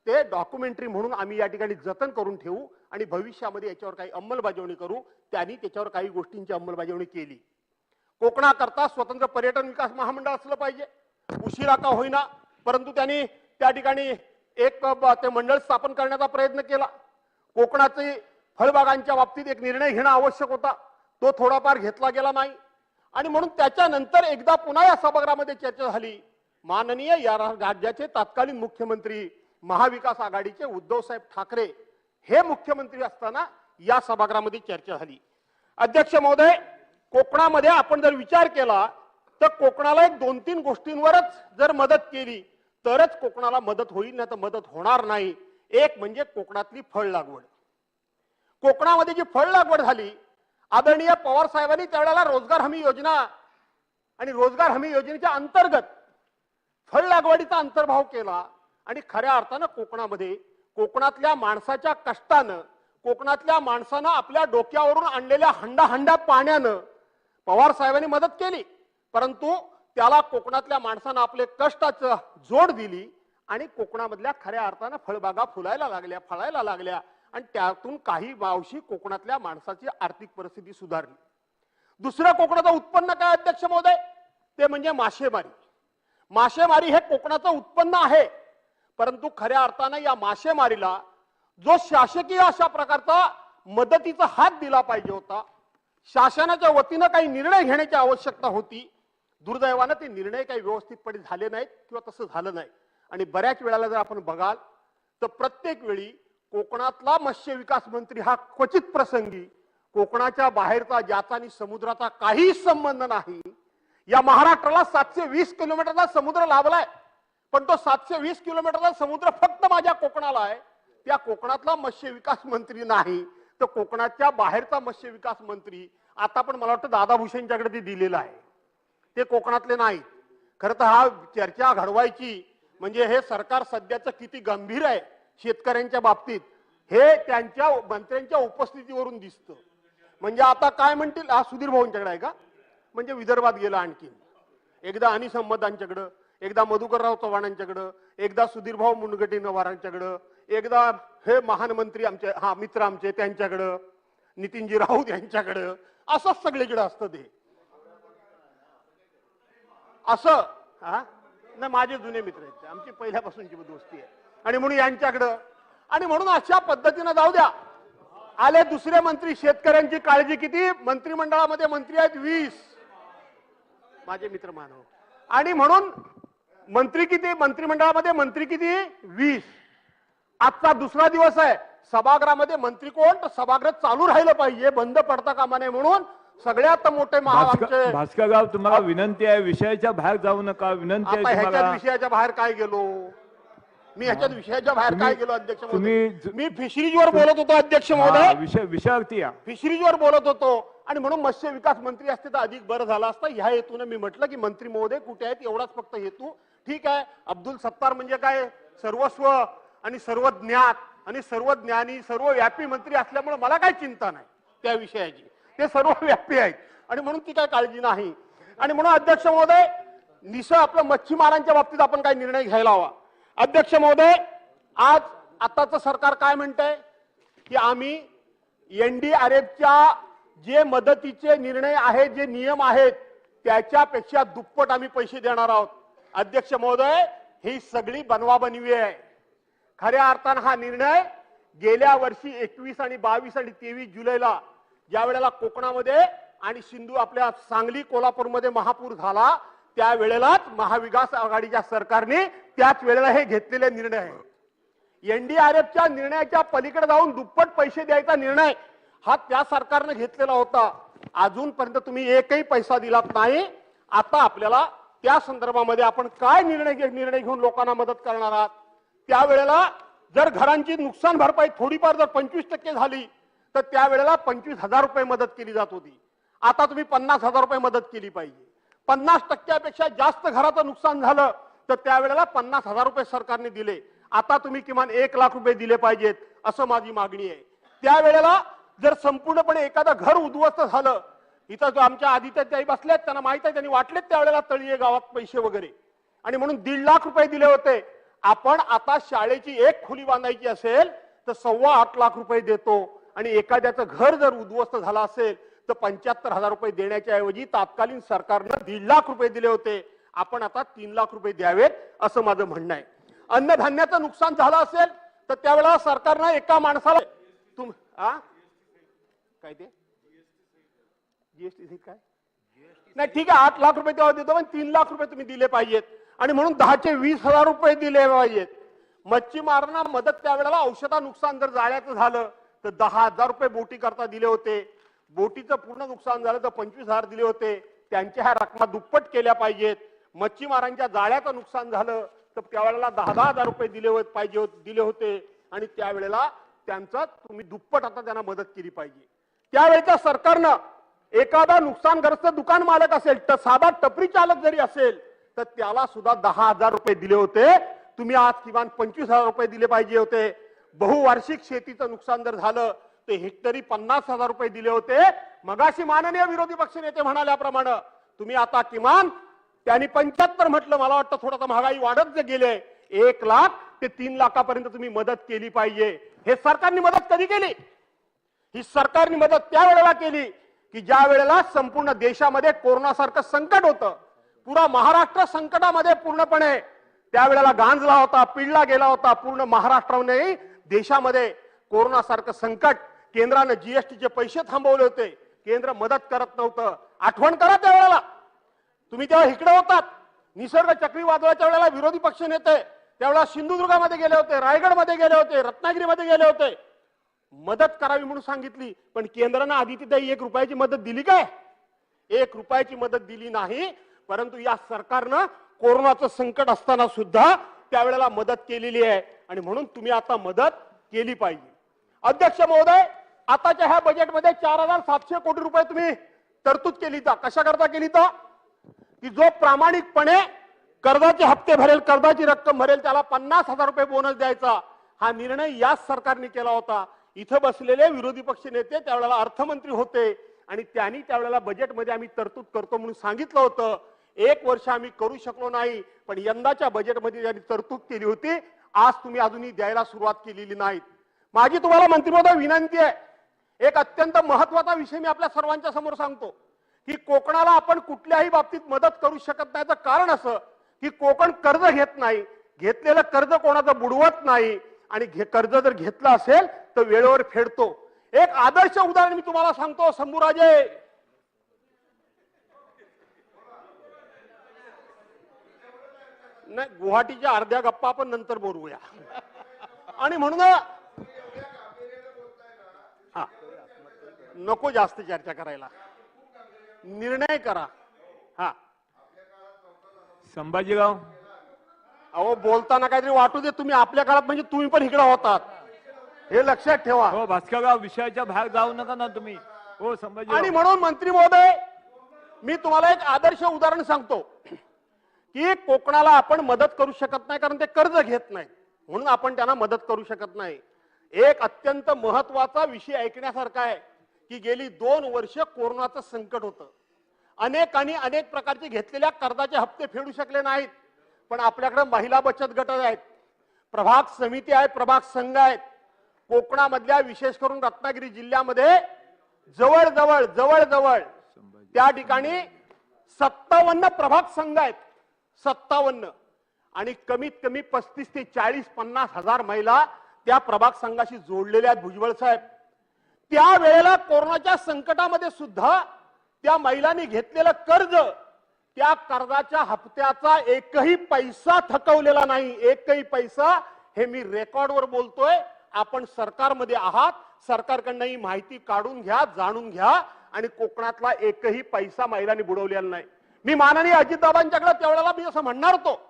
Speaker 5: ते डॉक्युमेंटरी म्हणून आम्ही या ठिकाणी जतन करून ठेवू आणि भविष्यामध्ये याच्यावर काही अंमलबजावणी करू. त्यांनी त्याच्यावर काही गोष्टींची अंमलबजावणी केली. कोकणाकरता स्वतंत्र पर्यटन विकास महामंडळ असलं पाहिजे, उशिरा का होईना परंतु त्यांनी त्या ठिकाणी एक ते मंडळ स्थापन करण्याचा प्रयत्न केला. कोकणाचे फळबागांच्या बाबतीत एक निर्णय घेणं आवश्यक होता, तो थोडाफार घेतला गेला नाही. आणि म्हणून त्याच्यानंतर एकदा पुन्हा या सभागृहामध्ये चर्चा झाली. माननीय या राज्याचे तत्कालीन मुख्यमंत्री महाविकास आघाडीचे उद्धव साहेब ठाकरे हे मुख्यमंत्री असताना या सभागृहामध्ये चर्चा झाली. अध्यक्ष महोदय, कोकणामध्ये आपण जर विचार केला तर कोकणाला एक 2-3 गोष्टींवरच जर मदत केली तरच कोकणाला मदत होईल, नाही तर मदत होणार नाही. एक म्हणजे कोकणातली फळ लागवड. कोकणामध्ये जी फळ लागवड झाली, आदरणीय पवार साहेबांनी त्यावेळेला रोजगार हमी योजना आणि रोजगार हमी योजनेच्या अंतर्गत फळ लागवडीचा अंतर्भाव केला. आणि खऱ्या अर्थानं कोकणामध्ये कोकणातल्या माणसाच्या कष्टानं, कोकणातल्या माणसानं आपल्या डोक्यावरून आणलेल्या हंडा पाण्यानं पवार साहेबांनी मदत केली. परंतु त्याला कोकणातल्या माणसानं आपले कष्टाचं जोड दिली आणि कोकणामधल्या खऱ्या अर्थानं फळबागा फुलायला लागल्या, फळायला लागल्या आणि त्यातून काही वावशी कोकणातल्या माणसाची आर्थिक परिस्थिती सुधारली. दुसरं कोकणाचं उत्पन्न काय अध्यक्ष महोदय? ते म्हणजे मासेमारी. मासेमारी हे कोकणाचं उत्पन्न आहे, परंतु खऱ्या अर्थानं या मासेमारीला जो शासकीय अशा प्रकारचा मदतीचा हात दिला पाहिजे होता, शासनाच्या वतीनं काही निर्णय घेण्याची आवश्यकता होती. दुर्दैवानं ते निर्णय काही व्यवस्थितपणे झाले नाहीत किंवा तसं झालं नाही. आणि बऱ्याच वेळेला जर आपण बघाल तर प्रत्येक वेळी कोकणातला मत्स्य विकास मंत्री हा क्वचित प्रसंगी कोकणाच्या बाहेरचा ज्याचा आणि समुद्राचा काहीही संबंध नाही. या महाराष्ट्राला 720 किलोमीटरचा समुद्र लाभलाय, पण तो 720 किलोमीटरचा समुद्र फक्त माझ्या कोकणाला आहे. त्या कोकणातला मत्स्य विकास मंत्री नाही तर कोकणाच्या बाहेरचा मत्स्य विकास मंत्री आता पण मला वाटतं दादा भुसेंच्याकडे ते दिलेलं आहे. ते कोकणातले नाही. खरं तर हा चर्चा घडवायची म्हणजे हे सरकार सध्याचं किती गंभीर आहे शेतकऱ्यांच्या बाबतीत हे त्यांच्या मंत्र्यांच्या उपस्थितीवरून दिसतं. म्हणजे आता काय म्हणतील, हा सुधीर भाऊंच्याकडे आहे का, म्हणजे विदर्भात गेला आणखी एकदा अनिस अहमदांच्याकडं, एकदा मधुकरराव चव्हाणांच्याकडं, एकदा सुधीर भाऊ मुनगंटीवारांच्याकडं, एकदा हे महान मंत्री आमचे मित्र आमचे त्यांच्याकडं, नितीनजी राऊत यांच्याकडं, असंच सगळीकडे असतं ते असं. नाही माझे जुने मित्र आहेत, आमची पहिल्यापासूनची दोस्ती आहे आणि म्हणून यांच्याकडं आणि म्हणून अशा पद्धतीनं जाऊ द्या. आले दुसरे मंत्री, शेतकऱ्यांची काळजी किती, मंत्रिमंडळामध्ये मंत्री आहेत 20 माझे मित्र मानव आणि म्हणून मंत्री किती, मंत्रिमंडळामध्ये मंत्री किती 20. आजचा दुसरा दिवस आहे सभागृहामध्ये मंत्री कोण, तर सभागृह चालू राहिलं पाहिजे, बंद पडता कामा नये म्हणून सगळ्यात मोठे आमचे
Speaker 2: भास्करराव तुम्हाला विनंती आहे, विषयाच्या बाहेर जाऊ नका. विनंती आहे
Speaker 5: ह्याच्यात
Speaker 2: तुम्हाला.
Speaker 5: विषयाच्या बाहेर काय गेलो मी, ह्याच्यात विषयाच्या बाहेर काय गेलो अध्यक्ष महोदय,
Speaker 2: तुम्ही
Speaker 5: मी फिशरीजवर बोलत होतो अध्यक्ष महोदय,
Speaker 2: विषयावरती या.
Speaker 5: फिशरीजवर बोलत होतो आणि म्हणून मत्स्य विकास मंत्री असते तर अधिक बरं झालं असतं. ह्या हेतूने मी म्हटलं की मंत्री महोदय कुठे आहेत एवढाच फक्त हेतू. ठीक आहे, अब्दुल सत्तार म्हणजे काय सर्वस्व आणि सर्व ज्ञात आणि सर्व ज्ञानी सर्व व्यापी मंत्री असल्यामुळे मला काय चिंता नाही त्या विषयाची, ते सर्व व्यापी आहेत आणि म्हणून ती काय काळजी नाही. आणि म्हणून अध्यक्ष महोदय निसं आपलं मच्छीमारांच्या बाबतीत आपण काय निर्णय घ्यायला हवा. अध्यक्ष महोदय आज आताचं सरकार काय म्हणतंय की आम्ही एनडीआरएफच्या जे मदतीचे निर्णय आहेत, जे नियम आहेत त्याच्यापेक्षा दुप्पट आम्ही पैसे देणार आहोत. अध्यक्ष महोदय ही सगळी बनवाबनवी आहे. खऱ्या अर्थानं हा निर्णय गेल्या वर्षी 21 आणि 22 आणि 23 जुलैला ज्या वेळेला कोकणामध्ये आणि सिंधू आपल्या सांगली कोल्हापूरमध्ये महापूर झाला त्यावेळेलाच महाविकास आघाडीच्या सरकारने त्याच वेळेला हे घेतलेले निर्णय आहे. एनडीआरएफच्या निर्णयाच्या पलीकडे जाऊन दुप्पट पैसे द्यायचा निर्णय हा त्या सरकारने घेतलेला होता. अजूनपर्यंत तुम्ही एकही पैसा दिलात नाही. आता आपल्याला त्या संदर्भामध्ये आपण काय निर्णय घेऊन लोकांना मदत करणार आहात. त्यावेळेला जर घरांची नुकसान भरपाई थोडीफार जर 25% झाली तर त्यावेळेला 25,000 रुपये मदत केली जात होती. आता तुम्ही 50,000 रुपये मदत केली पाहिजे. 50% जास्त घराचं नुकसान झालं तर त्यावेळेला 50,000 रुपये सरकारने दिले. आता तुम्ही किमान 1,00,000 रुपये दिले पाहिजेत असं माझी मागणी आहे. त्यावेळेला जर संपूर्णपणे एखादं घर उद्ध्वस्त झालं, इथं जो आमच्या आदित्यताई बसल्यात त्यांना माहित आहे, त्यांनी वाटलेत त्यावेळेला तळीये गावात पैसे वगैरे आणि म्हणून 1,50,000 रुपये दिले होते. आपण आता शाळेची एक खोली बांधायची असेल तर 8.25 रुपये देतो आणि एखाद्याचं घर जर उद्ध्वस्त झालं असेल तर 75,000 रुपये देण्याच्या ऐवजी तात्कालीन सरकारनं 1,50,000 रुपये दिले होते. आपण आता 3,00,000 रुपये द्यावेत असं माझं म्हणणं आहे. अन्नधान्याचं नुकसान झालं असेल तर त्यावेळेला सरकारनं एका माणसाला काय ते जीएसटी काय नाही ठीक आहे 8,00,000 रुपये तेव्हा देतो पण 3,00,000 रुपये तुम्ही दिले पाहिजेत आणि म्हणून 10चे 20,000 रुपये दिले पाहिजेत. मच्छीमारांना मदत त्यावेळेला औषधा नुकसान जर जाळ्याचं झालं तर 10,000 रुपये बोटी करता दिले होते. बोटीचं पूर्ण नुकसान झालं तर 25,000 दिले होते. त्यांच्या ह्या रकमा दुप्पट केल्या पाहिजेत. मच्छीमारांच्या जाळ्याचं नुकसान झालं तर त्यावेळेला 10,000 रुपये दिले होते आणि त्यावेळेला त्यांचं तुम्ही दुप्पट आता त्यांना मदत केली पाहिजे. त्यावेळेच्या सरकारनं एखादा नुकसानग्रस्त दुकान मालक असेल तर साधा टपरी चालक जरी असेल तर त्याला सुद्धा 10,000 रुपये दिले होते. तुम्ही आज किमान 25,000 रुपये दिले पाहिजे होते. बहुवार्षिक शेतीचं नुकसान जर झालं तर हेक्टरी 50,000 रुपये दिले होते. मगाशी माननीय विरोधी पक्षनेते म्हणाल्याप्रमाणे तुम्ही आता किमान त्यांनी 75 म्हटलं, मला वाटतं थोडासा महागाई वाढत जे गेले 1,00,000 ते 3,00,000 पर्यंत तुम्ही मदत केली पाहिजे. हे सरकारने मदत कधी केली? ही सरकारने मदत त्यावेळेला केली की ज्या वेळेला संपूर्ण देशामध्ये कोरोनासारखं संकट होतं. पुरा महाराष्ट्र संकटामध्ये पूर्णपणे त्यावेळेला गांजला होता, पिळला गेला होता. पूर्ण महाराष्ट्राने देशामध्ये कोरोनासारखं संकट, केंद्राने जीएसटीचे पैसे थांबवले होते. केंद्र मदत करत नव्हतं. आठवण करा त्यावेळेला तुम्ही तेव्हा इकडे होतात. निसर्ग चक्रीवादळाच्या वेळेला विरोधी पक्ष नेते त्यावेळेला सिंधुदुर्गामध्ये गेले होते, रायगडमध्ये गेले होते, रत्नागिरीमध्ये गेले होते. मदत करावी म्हणून सांगितली, पण केंद्रानं आधी तिथे 1 रुपयाची मदत दिली काय? 1 रुपयाची मदत दिली नाही. परंतु या सरकारनं कोरोनाचं संकट असताना सुद्धा त्यावेळेला मदत केलेली आहे आणि म्हणून तुम्ही आता मदत केली पाहिजे. अध्यक्ष महोदय, आताच्या ह्या बजेटमध्ये 4700 कोटी रुपये तुम्ही तरतूद केली. कशा करता केली? की जो प्रामाणिकपणे कर्जाचे हप्ते भरेल, कर्जाची रक्कम भरेल, त्याला 50,000 रुपये बोनस द्यायचा हा निर्णय याच सरकारने केला होता. इथं बसलेले विरोधी पक्ष नेते त्यावेळेला अर्थमंत्री होते आणि त्यांनी त्यावेळेला बजेटमध्ये आम्ही तरतूद करतो म्हणून सांगितलं होतं. 1 वर्ष आम्ही करू शकलो नाही, पण यंदाच्या बजेटमध्ये त्यांनी तरतूद केली होती. आज तुम्ही अजूनही द्यायला सुरुवात केलेली नाही. माझी तुम्हाला मंत्री महोदय विनंती आहे, एक अत्यंत महत्वाचा विषय मी आपल्या सर्वांच्या समोर सांगतो की कोकणाला आपण कुठल्याही बाबतीत मदत करू शकत नाही. कारण असं की कोकण कर्ज घेत नाही, घेतलेलं कर्ज कोणाचं बुडवत नाही आणि कर्ज जर घेतलं असेल तर वेळेवर फेडतो. एक आदर्श उदाहरण मी तुम्हाला सांगतो. शंभूराजे, नाही, गुवाहाटीच्या अर्ध्या गप्पा आपण नंतर बोलूया. आणि म्हणून हा, नको जास्त चर्चा करायला, निर्णय करा. हा,
Speaker 2: संभाजीराव,
Speaker 5: अहो बोलताना काहीतरी वाटू दे. तुम्ही आपल्या काळात म्हणजे तुम्ही पण इकडे होतात, हे लक्षात ठेवा.
Speaker 2: हो भास्करराव, विषयाच्या बाहेर जाऊ नका ना तुम्ही. हो संभाजीराव.
Speaker 5: आणि म्हणून मंत्री महोदय, मी तुम्हाला एक आदर्श उदाहरण सांगतो की कोकणाला आपण मदत करू शकत नाही कारण ते कर्ज घेत नाही, म्हणून आपण त्यांना मदत करू शकत नाही. एक अत्यंत महत्वाचा विषय ऐकण्यासारखा आहे की गेली 2 वर्ष कोरोनाचं संकट होतं. अनेकांनी अनेक प्रकारचे घेतलेल्या कर्जाचे हप्ते फेडू शकले नाहीत. पण आपल्याकडे महिला बचत गट आहेत, प्रभाग समिती आहे, प्रभाग संघ आहेत. कोकणामधल्या विशेष करून रत्नागिरी जिल्ह्यामध्ये जवळ त्या ठिकाणी 57 प्रभाग संघ आहेत. 57 आणि कमीत कमी 35 ते 40-50 हजार महिला त्या प्रभाग संघाशी जोडलेल्या आहेत. भुजबळ साहेब, त्या वेळेला कोरोनाच्या संकटामध्ये सुद्धा त्या महिलांनी घेतलेलं कर्ज, त्या कर्जाच्या हप्त्याचा एकही पैसा थकवलेला नाही. एकही पैसा. हे मी रेकॉर्डवर बोलतोय. आपण सरकारमध्ये आहात, सरकारकडनं ही माहिती काढून घ्या, जाणून घ्या. आणि कोकणातला एकही पैसा महिलांनी बुडवलेला नाही. मी माननीय अजितदादांच्याकडे त्यावेळेला मी असं म्हणणार होतो,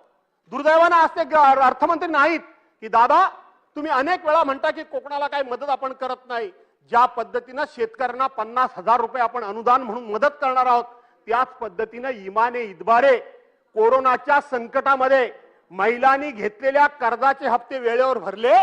Speaker 5: दुर्दैवानं आज ते अर्थमंत्री नाहीत, की दादा तुम्ही अनेक वेळा म्हणता की कोकणाला काही मदत आपण करत नाही. ज्या पद्धतीनं शेतकऱ्यांना 50,000 रुपये आपण अनुदान म्हणून मदत करणार आहोत, त्याच पद्धतीनं इमाने इतबारे कोरोनाच्या संकटामध्ये महिलांनी घेतलेल्या कर्जाचे हप्ते वेळेवर भरले,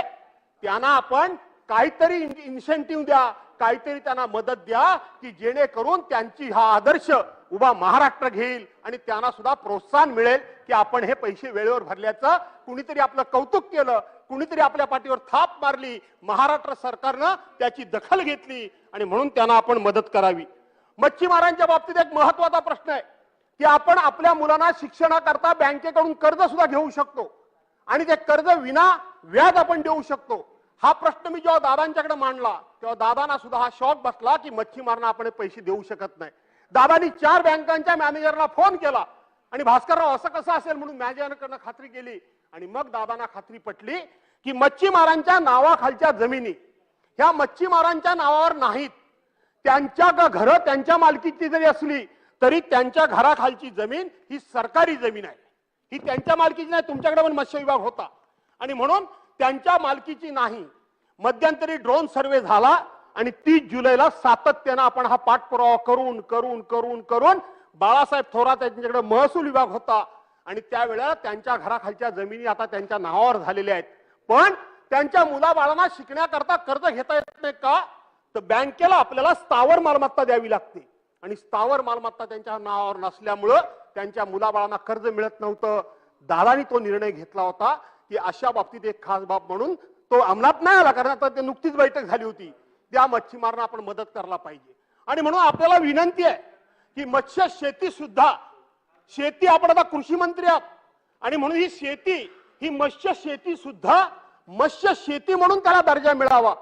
Speaker 5: त्यांना आपण काहीतरी इन्सेंटिव्ह द्या, काहीतरी त्यांना मदत द्या की जेणेकरून त्यांची हा आदर्श उभा महाराष्ट्र घेईल आणि त्यांना सुद्धा प्रोत्साहन मिळेल की आपण हे पैसे वेळेवर भरल्याचं. कुणीतरी आपलं कौतुक केलं, कुणीतरी आपल्या पाठीवर थाप मारली, महाराष्ट्र सरकारनं त्याची दखल घेतली आणि म्हणून त्यांना आपण मदत करावी. मच्छीमारांच्या बाबतीत एक महत्वाचा प्रश्न आहे की आपण आपल्या मुलांना शिक्षणाकरता बँकेकडून कर्ज सुद्धा घेऊ शकतो आणि ते कर्ज विना व्याज आपण देऊ शकतो. हा प्रश्न मी जेव्हा दादांच्याकडे मांडला तेव्हा दादांना सुद्धा हा शॉक बसला की मच्छीमारांना आपण पैसे देऊ शकत नाही. दादांनी 4 बँकांच्या मॅनेजरला फोन केला आणि भास्करराव असं कसं असेल म्हणून मॅनेजरकडनं खात्री केली आणि मग दादांना खात्री पटली की मच्छीमारांच्या नावाखालच्या जमिनी ह्या मच्छीमारांच्या नावावर नाहीत. त्यांच्या घरं त्यांच्या मालकीची जरी असली तरी त्यांच्या घराखालची जमीन ही सरकारी जमीन आहे, ही त्यांच्या मालकीची नाही. तुमच्याकडे पण मत्स्य विभाग होता आणि म्हणून त्यांच्या मालकीची नाही. मध्यंतरी ड्रोन सर्वे झाला आणि 30 जुलैला सातत्यानं आपण हा पाठपुरावा करून करून करून करून बाळासाहेब थोरात यांच्याकडे महसूल विभाग होता आणि त्यावेळेला त्यांच्या घराखालच्या जमिनी आता त्यांच्या नावावर झालेल्या आहेत. पण त्यांच्या मुलाबाळांना शिकण्याकरता कर्ज घेता येत नाही का? तर बँकेला आपल्याला स्थावर मालमत्ता द्यावी लागते आणि स्थावर मालमत्ता त्यांच्या नावावर नसल्यामुळं त्यांच्या मुलाबाळांना कर्ज मिळत नव्हतं. दादानी तो निर्णय घेतला होता की अशा बाबतीत एक खास बाब म्हणून तो अंमलात नाही आला, कारण आता ते नुकतीच बैठक झाली होती. त्या मच्छीमारांना आपण मदत करायला पाहिजे आणि म्हणून आपल्याला विनंती आहे की मत्स्य शेती सुद्धा, शेती आपण आता कृषी मंत्री आहात आणि म्हणून ही शेती, ही मत्स्य शेती सुद्धा मत्स्य शेती म्हणून त्याला दर्जा मिळावा.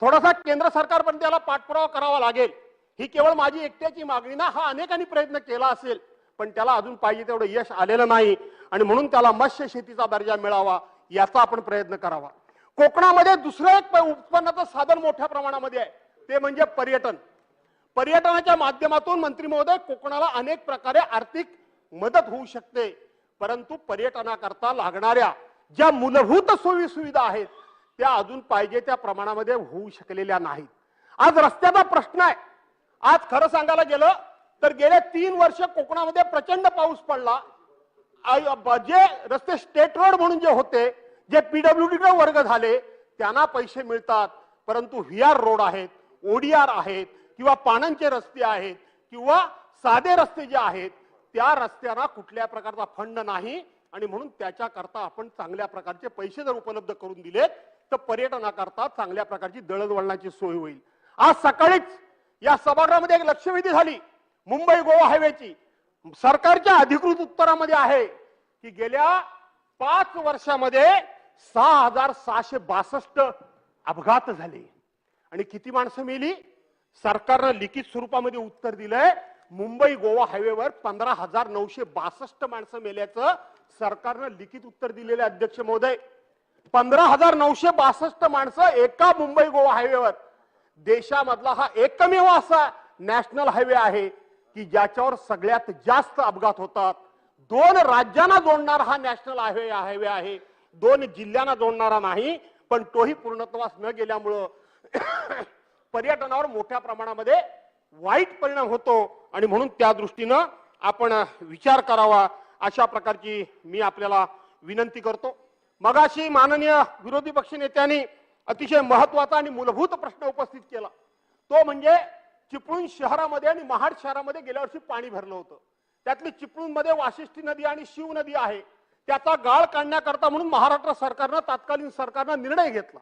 Speaker 5: थोडासा केंद्र सरकारपर्यंत त्याला पाठपुरावा करावा लागेल. ही केवळ माझी एकट्याची मागणी ना, हा अनेकांनी प्रयत्न केला असेल, पण त्याला अजून पाहिजे तेवढं यश आलेलं नाही आणि म्हणून त्याला मत्स्य शेतीचा दर्जा मिळावा याचा आपण प्रयत्न करावा. कोकणामध्ये दुसरं एक उत्पन्नाचं साधन मोठ्या प्रमाणामध्ये आहे, ते म्हणजे पर्यटन. पर्यटनाच्या माध्यमातून मंत्री महोदय कोकणाला अनेक प्रकारे आर्थिक मदत होऊ शकते, परंतु पर्यटनाकरता लागणाऱ्या ज्या मूलभूत सोयी सुविधा आहेत त्या अजून पाहिजे त्या प्रमाणामध्ये होऊ शकलेल्या नाहीत. आज रस्त्याचा प्रश्न आहे. आज खरं सांगायला गेलं तर गेले 3 वर्ष कोकणामध्ये प्रचंड पाऊस पडला. जे रस्ते स्टेट रोड म्हणून जे होते, जे पीडब्ल्यूडी वर्ग झाले त्यांना पैसे मिळतात, परंतु व्हीआर रोड आहेत, ओडीआर आहेत किंवा पाणंदचे रस्ते आहेत किंवा साधे रस्ते जे आहेत त्या रस्त्यांना कुठल्या प्रकारचा फंड नाही आणि म्हणून त्याच्याकरता आपण चांगल्या प्रकारचे पैसे जर उपलब्ध करून दिलेत तर पर्यटनाकरता चांगल्या प्रकारची दळणवळणाची सोय होईल. आज सकाळीच या सभागृहामध्ये एक लक्षवेधी झाली मुंबई गोवा हायवेची. सरकारच्या अधिकृत उत्तरामध्ये आहे की गेल्या 5 वर्षामध्ये 6,662 अपघात झाले आणि किती माणसं मेली. सरकारनं लिखित स्वरूपामध्ये उत्तर दिलंय मुंबई गोवा हायवेवर 15,962 माणसं मेल्याचं सरकारनं लिखित उत्तर दिलेले अध्यक्ष महोदय. 15,962 माणसं एका मुंबई गोवा हायवेवर. देशामधला हा एकमेव असा नॅशनल हायवे आहे की ज्याच्यावर सगळ्यात जास्त अपघात होतात. 2 राज्यांना जोडणारा हा नॅशनल हायवे आहे, 2 जिल्ह्यांना जोडणारा नाही, पण तोही पूर्णत्वास न गेल्यामुळं पर्यटनावर मोठ्या प्रमाणामध्ये वाईट परिणाम होतो आणि म्हणून त्या दृष्टीनं आपण विचार करावा अशा प्रकारची मी आपल्याला विनंती करतो. मगाशी माननीय विरोधी पक्ष नेत्यांनी अतिशय महत्वाचा आणि मूलभूत प्रश्न उपस्थित केला, तो म्हणजे चिपळूण शहरामध्ये आणि महाड शहरामध्ये गेल्या वर्षी पाणी भरलं होतं. त्यातली चिपळूणमध्ये वाशिष्ठी नदी आणि शिव नदी आहे, त्याचा गाळ काढण्याकरता म्हणून महाराष्ट्र सरकारनं तत्कालीन सरकारनं निर्णय घेतला.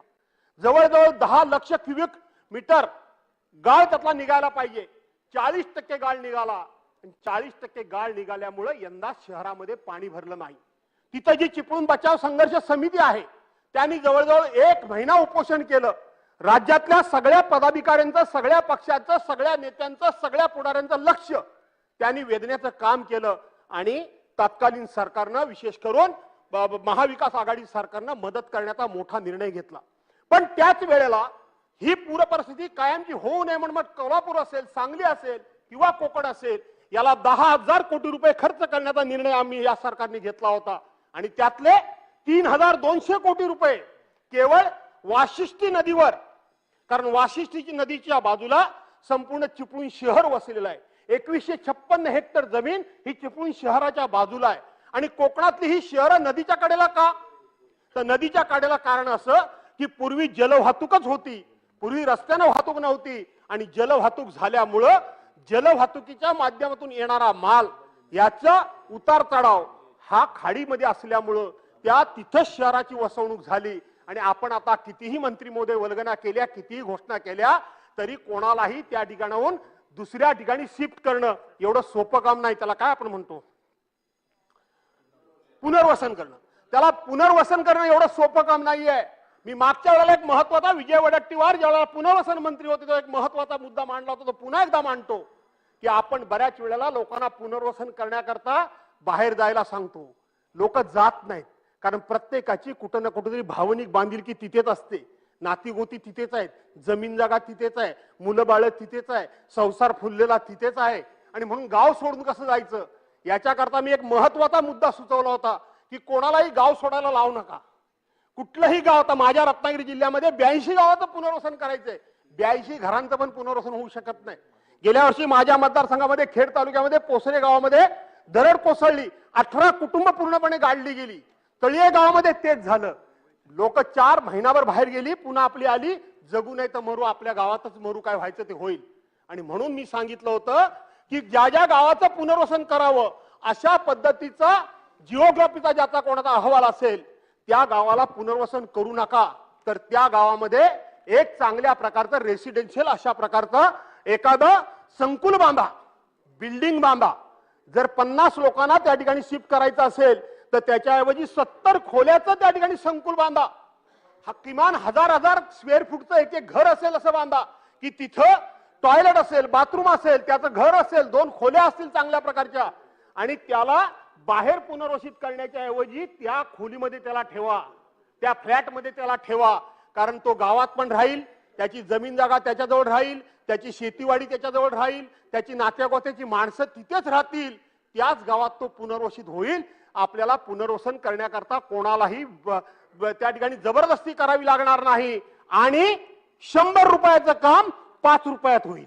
Speaker 5: जवळजवळ 10 लक्ष क्युबिक मीटर गाळ त्यातला निघायला पाहिजे. 40% गाळ निघाला. 40% गाळ निघाल्यामुळे यंदा शहरामध्ये पाणी भरलं नाही. तिथं जी चिपळूण बचाव संघर्ष समिती आहे त्यांनी जवळजवळ 1 महिना उपोषण केलं. राज्यातल्या सगळ्या पदाधिकाऱ्यांचं, सगळ्या पक्षाचं, सगळ्या नेत्यांचं, सगळ्या पुढाऱ्यांचं लक्ष त्यांनी वेधण्याचं काम केलं आणि तत्कालीन सरकारनं विशेष करून महाविकास आघाडी सरकारनं मदत करण्याचा मोठा निर्णय घेतला. पण त्याच वेळेला ही पूर परिस्थिती कायमची होऊ नये म्हणून मग कोल्हापूर असेल, सांगली असेल किंवा कोकण असेल याला 10,000 कोटी रुपये खर्च करण्याचा निर्णय आम्ही या सरकारने घेतला होता आणि त्यातले 3,200 कोटी रुपये केवळ वाशिष्ठी नदीवर, कारण वाशिष्ठी नदीच्या बाजूला संपूर्ण चिपळूण शहर वसलेलं आहे. 2156 हेक्टर जमीन ही चिपळूण शहराच्या बाजूला आहे आणि कोकणातली ही शहरं नदीच्या कडेला का, तर नदीच्या कडेला कारण असं की पूर्वी जलवाहतूकच होती, पूर्वी रस्त्यानं वाहतूक नव्हती आणि जलवाहतूक झाल्यामुळं जलवाहतुकीच्या माध्यमातून येणारा माल याचा उतार चढाव हा खाडीमध्ये असल्यामुळं त्या तिथं शहराची वसवणूक झाली आणि आपण आता कितीही मंत्री महोदय वल्गना केल्या, कितीही घोषणा केल्या तरी कोणालाही त्या ठिकाणाहून दुसऱ्या ठिकाणी शिफ्ट करणं एवढं सोपं काम नाही. त्याला काय आपण म्हणतो, पुनर्वसन करणं. त्याला पुनर्वसन करणं एवढं सोपं काम नाहीये. मी मागच्या वेळेला एक महत्वाचा विजय वडेट्टीवार ज्यावेळेला पुनर्वसन मंत्री होते तो एक महत्वाचा मुद्दा मांडला होता, तो पुन्हा एकदा मांडतो की आपण बऱ्याच वेळेला लोकांना पुनर्वसन करण्याकरता बाहेर जायला सांगतो, लोक जात नाहीत. कारण प्रत्येकाची कुठं ना कुठेतरी भावनिक बांधिलकी तिथेच असते, नातीगोती तिथेच आहेत, जमीन जागा तिथेच आहे, मुलं बाळ तिथेच आहे, संसार फुललेला तिथेच आहे आणि म्हणून गाव सोडून कसं जायचं याच्याकरता मी एक महत्वाचा मुद्दा सुचवला होता की कोणालाही गाव सोडायला लावू नका. कुठलंही गाव, आता माझ्या रत्नागिरी जिल्ह्यामध्ये 82 गावाचं पुनर्वसन करायचंय, 82 घरांचं पण पुनर्वसन होऊ शकत नाही. गेल्या वर्षी माझ्या मतदारसंघामध्ये खेड तालुक्यामध्ये पोसरे गावामध्ये दरड कोसळली, 18 कुटुंब पूर्णपणे गाडली गेली. तळीये गावामध्ये तेच झालं. लोक 4 महिनाभर बाहेर गेली, पुन्हा आपली आली, जगू नाही तर मरू, आपल्या गावातच मरू, काय व्हायचं ते होईल. आणि म्हणून मी सांगितलं होतं की ज्या ज्या गावाचं पुनर्वसन करावं अशा पद्धतीचा जिओग्राफीचा ज्याचा कोणाचा अहवाल असेल त्या गावाला पुनर्वसन करू नका, तर त्या गावामध्ये एक चांगल्या प्रकारचं रेसिडेन्शियल अशा प्रकारचं एखादं संकुल बांधा, बिल्डिंग बांधा. जर 50 लोकांना त्या ठिकाणी शिफ्ट करायचं असेल तर त्याच्याऐवजी 70 खोल्याचं त्या ठिकाणी संकुल बांधा. हा किमान 1000 स्क्वेअर फूटचं एक घर असेल असं बांधा की तिथं टॉयलेट असेल, बाथरूम असेल, त्याचं घर असेल, 2 खोल्या असतील चांगल्या प्रकारच्या आणि त्याला बाहेर पुनर्वसित करण्याच्या ऐवजी त्या खोलीमध्ये त्याला ठेवा, त्या फ्लॅटमध्ये त्याला ठेवा. कारण तो गावात पण राहील, त्याची जमीन जागा त्याच्याजवळ राहील, त्याची शेतीवाडी त्याच्याजवळ राहील, त्याची नात्यागोत्याची माणसं तिथेच राहतील, त्याच गावात तो पुनर्वसित होईल. आपल्याला पुनर्वसन करण्याकरता कोणालाही त्या ठिकाणी जबरदस्ती करावी लागणार नाही आणि 100 रुपयाचं काम 5 रुपयात होईल.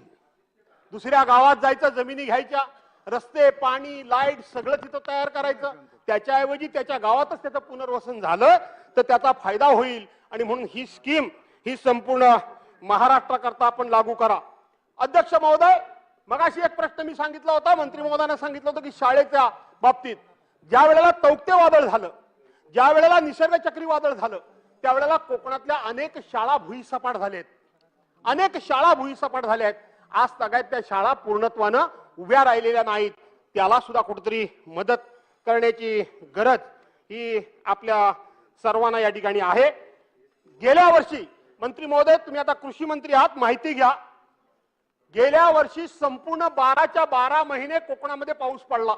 Speaker 5: दुसऱ्या गावात जायचं, जमिनी घ्यायच्या, रस्ते, पाणी, लाईट सगळं तिथं तयार करायचं. त्याच्याऐवजी त्याच्या गावातच त्याचं पुनर्वसन झालं तर त्याचा फायदा होईल. आणि म्हणून ही स्कीम ही संपूर्ण महाराष्ट्राकरता आपण लागू करा. अध्यक्ष महोदय, मगाशी एक प्रश्न मी सांगितला होता, मंत्री महोदयाने सांगितलं होतं की शाळेच्या बाबतीत ज्या वेळेला तौक्ते वादळ झालं, ज्या वेळेला निसर्ग चक्रीवादळ झालं, त्यावेळेला कोकणातल्या अनेक शाळा भुईसपाट झालेत, अनेक शाळा भुईसपाट झाल्यात. आज सगळ्यात त्या शाळा पूर्णत्वानं उभ्या राहिलेल्या नाहीत. त्याला सुद्धा कुठेतरी मदत करण्याची गरज ही आपल्या सर्वांना या ठिकाणी आहे. गेल्या वर्षी मंत्री महोदय, तुम्ही आता कृषी मंत्री आहात, माहिती घ्या. गेल्या वर्षी संपूर्ण 12च्या 12 महिने कोकणामध्ये पाऊस पडला.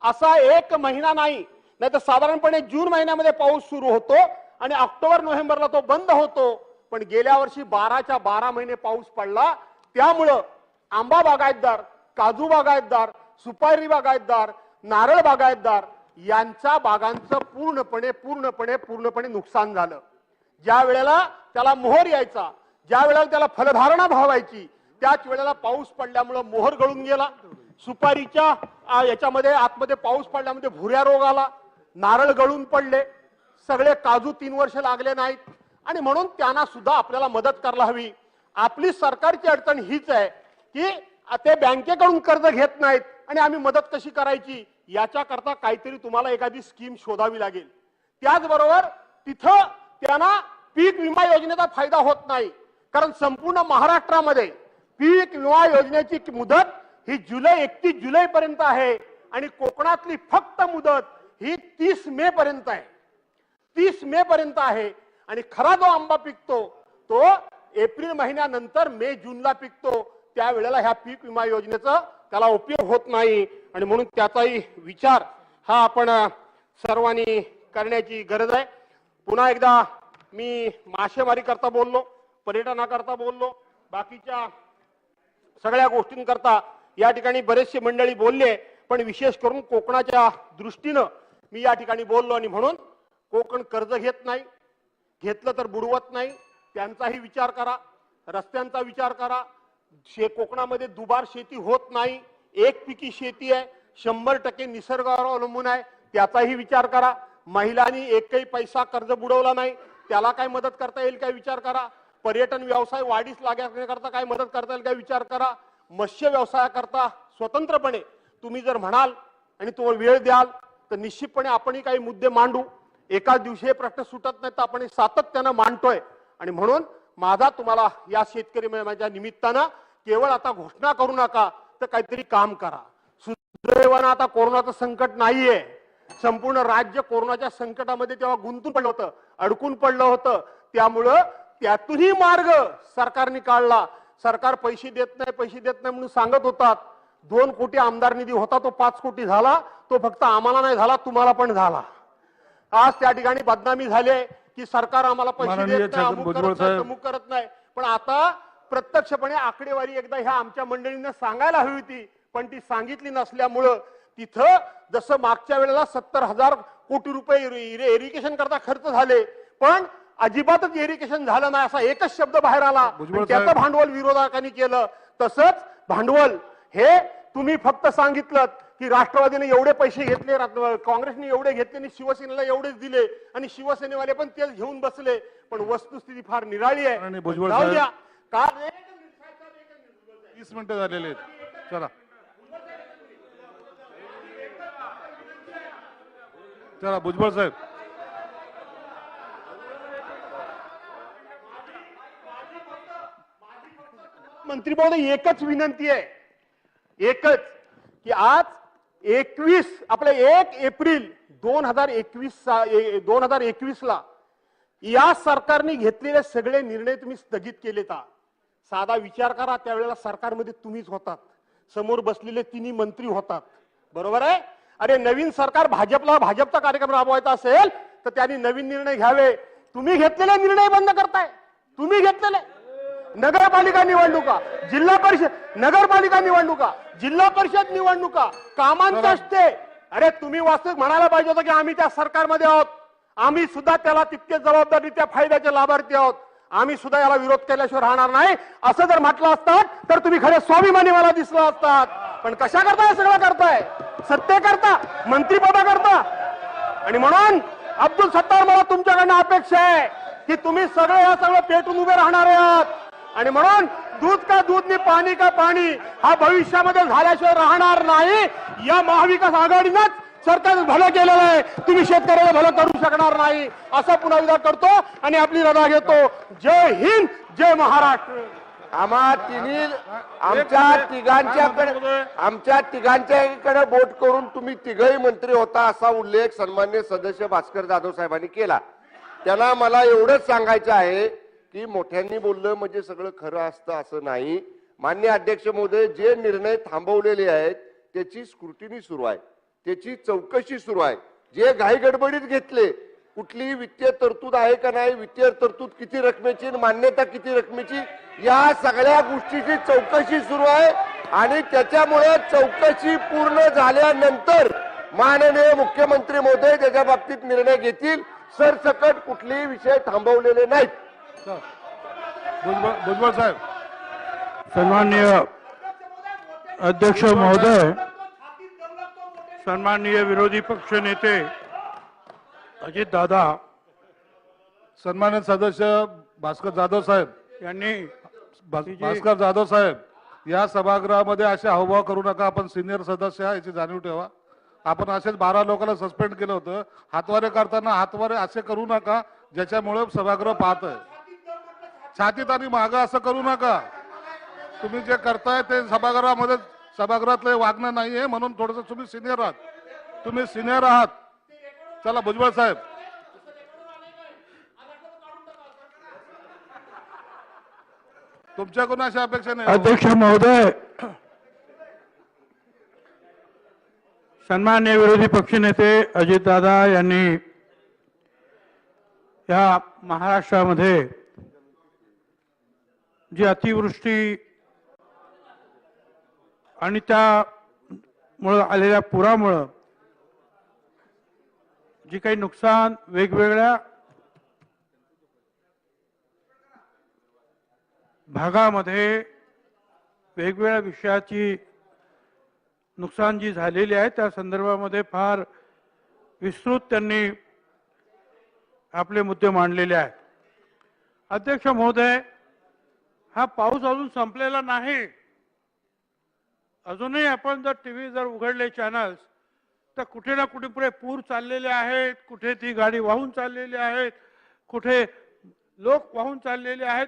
Speaker 5: असा एक महिना नाही, तर साधारणपणे जून महिन्यामध्ये पाऊस सुरू होतो आणि ऑक्टोबर नोव्हेंबरला तो बंद होतो. पण गेल्या वर्षी 12च्या 12 महिने पाऊस पडला. त्यामुळं आंबा बागायतदार, काजू बागायतदार, सुपारी बागायतदार, नारळ बागायतदार यांच्या बागांचं पूर्णपणे नुकसान झालं. ज्या वेळेला त्याला मोहर यायचा, ज्या वेळेला त्याला फलधारणा व्हायची, त्याच वेळेला पाऊस पडल्यामुळे मोहर गळून गेला. सुपारीच्या याच्यामध्ये आतमध्ये पाऊस पडल्यामध्ये भुऱ्या रोग आला, नारळ गळून पडले, सगळे काजू 3 वर्ष लागले नाहीत. आणि म्हणून त्यांना सुद्धा आपल्याला मदत करायला हवी. आपली सरकारची अडचण हीच आहे की ते बँकेकडून कर्ज घेत नाहीत आणि आम्ही मदत कशी करायची याच्याकरता काहीतरी तुम्हाला एखादी स्कीम शोधावी लागेल. त्याचबरोबर तिथं त्यांना पीक विमा योजनेचा फायदा होत नाही, कारण संपूर्ण महाराष्ट्रामध्ये पीक विमा योजनेची मुदत ही 31 जुलै पर्यंत आहे आणि कोकणातली फक्त मुदत ही 30 मे पर्यंत आहे. 30 मे पर्यंत आहे आणि खरा जो आंबा पिकतो तो एप्रिल महिन्यानंतर मे जूनला पिकतो. त्यावेळेला ह्या पीक विमा योजनेचा त्याला उपयोग होत नाही आणि म्हणून त्याचाही विचार हा आपण सर्वांनी करण्याची गरज आहे. पुन्हा एकदा मी मासेमारी करता बोललो, पर्यटनाकरता बोललो, बाकीच्या सगळ्या गोष्टींकरता या ठिकाणी बरेचसे मंडळी बोलले, पण विशेष करून कोकणाच्या दृष्टीनं मी या ठिकाणी बोललो. आणि म्हणून कोकण कर्ज घेत नाही, घेतलं तर बुडवत नाही, त्यांचाही विचार करा, रस्त्यांचा विचार करा. कोकणामध्ये दुबार शेती होत नाही, एक पिकी शेती आहे, 100% निसर्गावर अवलंबून आहे, त्याचाही विचार करा. महिलांनी एकही पैसा कर्ज बुडवला नाही, त्याला काय मदत करता येईल काय विचार करा. पर्यटन व्यवसाय वाढीस लागण्याकरता काय मदत करता येईल काय विचार करा. मत्स्य व्यवसायाकरता स्वतंत्रपणे तुम्ही जर म्हणाल आणि तुम्हाला वेळ द्याल तर निश्चितपणे आपणही काही मुद्दे मांडू. एकाच दिवशी हे प्रश्न सुटत नाही, तर आपण सातत्यानं मांडतोय. आणि म्हणून माझा तुम्हाला या शेतकरी मेळाव्याच्या निमित्तानं केवळ आता घोषणा करू नका, तर काहीतरी काम करा. सुदैवानं आता कोरोनाचं संकट नाहीये. संपूर्ण राज्य कोरोनाच्या संकटामध्ये तेव्हा गुंतून पडलं होतं, अडकून पडलं होतं. त्यामुळं त्यातूनही मार्ग सरकारने काढला. सरकार पैसे देत नाही म्हणून सांगत होतात. 2 कोटी आमदार निधी होता, तो 5 कोटी झाला. तो फक्त आम्हाला नाही झाला, तुम्हाला पण झाला. आज त्या ठिकाणी बदनामी झाली की सरकार आम्हाला पैसे देत नाही, अमुक करत नाही, तमुक करत नाही. पण आता प्रत्यक्षपणे आकडेवारी एकदा ह्या आमच्या मंडळींना सांगायला हवी होती, पण ती सांगितली नसल्यामुळं तिथं जसं मागच्या वेळेला 70,000 कोटी रुपये इरिगेशन करता खर्च झाले, पण अजिबातच इरिगेशन झालं नाही असा एकच शब्द बाहेर आला. त्याचं भांडवल विरोधकांनी केलं. तसंच भांडवल हे तुम्ही फक्त सांगितलं की राष्ट्रवादीने एवढे पैसे घेतले, काँग्रेसने एवढे घेतले आणि शिवसेनेला एवढेच दिले आणि शिवसेनेवाले पण तेच घेऊन बसले. पण वस्तुस्थिती फार निराळी आहे. जाऊ द्या. का
Speaker 6: 30 मिनिटं झालेले आहेत. चला चला भुजबळ साहेब.
Speaker 5: मंत्री महोदय, एकच विनंती आहे, एकच की आज 1 एप्रिल 2021 ला या सरकारने घेतलेले सगळे निर्णय तुम्ही स्थगित केले का? साधा विचार करा. त्यावेळेला सरकारमध्ये तुम्हीच होतात, समोर बसलेले 3 मंत्री होतात. बरोबर आहे. अरे नवीन सरकार भाजपचा कार्यक्रम राबवायचा असेल तर त्यांनी नवीन निर्णय घ्यावे. तुम्ही घेतलेले निर्णय बंद करताय. तुम्ही घेतलेले नगरपालिका निवडणुका, जिल्हा परिषद नगरपालिका निवडणुका, जिल्हा परिषद निवडणुका, कामांचा स्टे. अरे तुम्ही वास्तविक म्हणायला पाहिजे होतं की आम्ही त्या सरकारमध्ये आहोत, आम्ही सुद्धा त्याला तितके जबाबदारी, त्या फायद्याचे लाभार्थी आहोत, आम्ही सुद्धा याला विरोध केल्याशिवाय राहणार नाही असं जर म्हटलं असतात तर तुम्ही खरे स्वाभिमानी मला दिसला असतात. पण कशा करता हे सगळं करताय? सत्ते करता, मंत्रीपदा करता. आणि म्हणून अब्दुल सत्तार, मला तुमच्याकडनं अपेक्षा आहे की तुम्ही सगळे या सगळं पेटून उभे राहणार आहात. आणि म्हणून दूध का दूध नि पाणी का पाणी हा भविष्यामध्ये झाल्याशिवाय राहणार नाही. या महाविकास आघाडीनंच सरकार भलं केलेलं आहे, तुम्ही शेतकऱ्याला भलं करू शकणार नाही असं पुन्हा एकदा करतो आणि आपली रजा घेतो. जय हिंद, जय महाराष्ट्र.
Speaker 7: आमच्या तिघांच्याकडे बोट करून तुम्ही तिघही मंत्री होता असा उल्लेख सन्मान्य सदस्य भास्कर जाधव साहेबांनी केला. त्यांना मला एवढंच सांगायचं आहे की मोठ्यांनी बोललं म्हणजे सगळं खरं असतं असं नाही. माननीय अध्यक्ष महोदय, जे निर्णय थांबवलेले आहेत त्याची स्क्रुटिनी सुरू आहे, त्याची चौकशी सुरू आहे. जे घाई गडबडीत घेतले, कुठली वित्तीय तरतूद आहे का नाही, वित्तीय तरतूद किती रकमेची, मान्यता किती रकमेची, या सगळ्या गोष्टीची चौकशी सुरू आहे. आणि त्याच्यामुळे चौकशी पूर्ण झाल्यानंतर माननीय मुख्यमंत्री महोदय त्याच्या बाबतीत निर्णय घेतील. सरसकट कुठलेही विषय थांबवलेले नाहीत.
Speaker 6: भुजबळ साहेब.
Speaker 8: सन्माननीय अध्यक्ष महोदय, सन्माननीय विरोधी पक्ष नेते अजित दादा
Speaker 6: सन्मान्य सदस्य भास्कर जाधव साहेब,
Speaker 8: यांनी
Speaker 6: भास्कर जाधव साहेब, या सभागृहामध्ये असे हावभाव करू नका. आपण सिनियर सदस्य आहे याची जाणीव ठेवा. आपण असेच 12 लोकांना सस्पेंड केलं होतं. हातवारे करताना हातवारे असे करू नका ज्याच्यामुळे सभागृह पाहत आहे. छातीत आणि मागं असं करू नका. तुम्ही जे करताय ते सभागृहातले वागणं नाहीये, म्हणून थोडंसं तुम्ही सिनियर आहात. तुम्ही सिनियर आहात. चला भुजबळ साहेब. तुमच्याकडून अशी अपेक्षा नाही.
Speaker 8: अध्यक्ष महोदय, सन्माननीय विरोधी पक्षनेते अजितदादा यांनी या महाराष्ट्रामध्ये जी अतिवृष्टी आणि त्यामुळं आलेल्या पुरामुळं जी काही नुकसान वेगवेगळ्या भागामध्ये वेगवेगळ्या विषयाची नुकसान जी झालेली आहे त्या संदर्भामध्ये फार विस्तृत त्यांनी आपले मुद्दे मांडलेले आहेत. अध्यक्ष महोदय, हा पाऊस अजून संपलेला नाही. अजूनही आपण जर टीव्ही जर उघडले चॅनल्स तर कुठे ना कुठे पुढे पूर चाललेले आहेत, कुठे ती गाडी वाहून चाललेली आहेत, कुठे लोक वाहून चाललेले आहेत.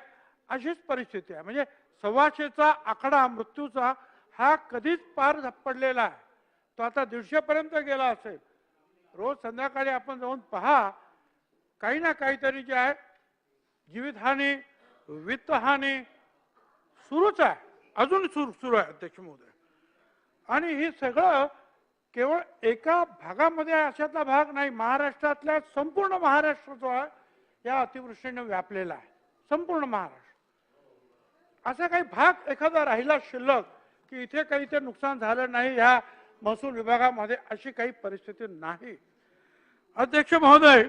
Speaker 8: अशीच परिस्थिती आहे. म्हणजे 125चा आकडा मृत्यूचा हा कधीच पार पडलेला आहे. तो आता 150 पर्यंत गेला असेल. रोज संध्याकाळी आपण जाऊन पहा, काही ना काहीतरी जे आहे जीवितहानी, वित्तहानी सुरूच आहे, अजून सुरू आहे अध्यक्ष महोदय. आणि हे सगळं केवळ एका भागामध्ये अशातला भाग नाही, महाराष्ट्रातल्या संपूर्ण महाराष्ट्र जो आहे या अतिवृष्टीने व्यापलेला आहे. संपूर्ण महाराष्ट्र. असा काही भाग एखादा राहिला शिल्लक की इथे काही ते नुकसान झालं नाही ह्या महसूल विभागामध्ये, अशी काही परिस्थिती नाही. अध्यक्ष महोदय,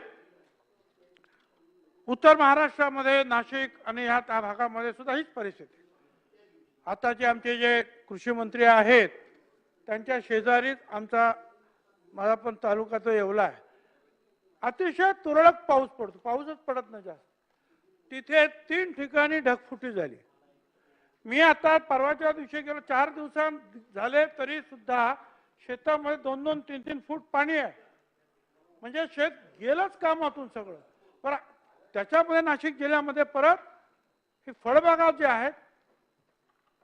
Speaker 8: उत्तर महाराष्ट्रामध्ये नाशिक आणि ह्या त्या भागामध्ये सुद्धा हीच परिस्थिती. आताचे आमचे जे कृषी मंत्री आहेत त्यांच्या शेजारीच माझा पण तालुका तो येवला आहे. अतिशय तुरळक पाऊस पडतो, पाऊसच पडत नाही जास्त. तिथे 3 ठिकाणी ढगफुटी झाली. मी आता परवाच्या दिवशी गेलो, 4 दिवसां झाले तरी सुद्धा शेतामध्ये 2-2, 3-3 फूट पाणी आहे. म्हणजे शेत गेलंच कामातून सगळं. पण त्याच्यामध्ये नाशिक जिल्ह्यामध्ये परत हे फळबागा जे आहेत,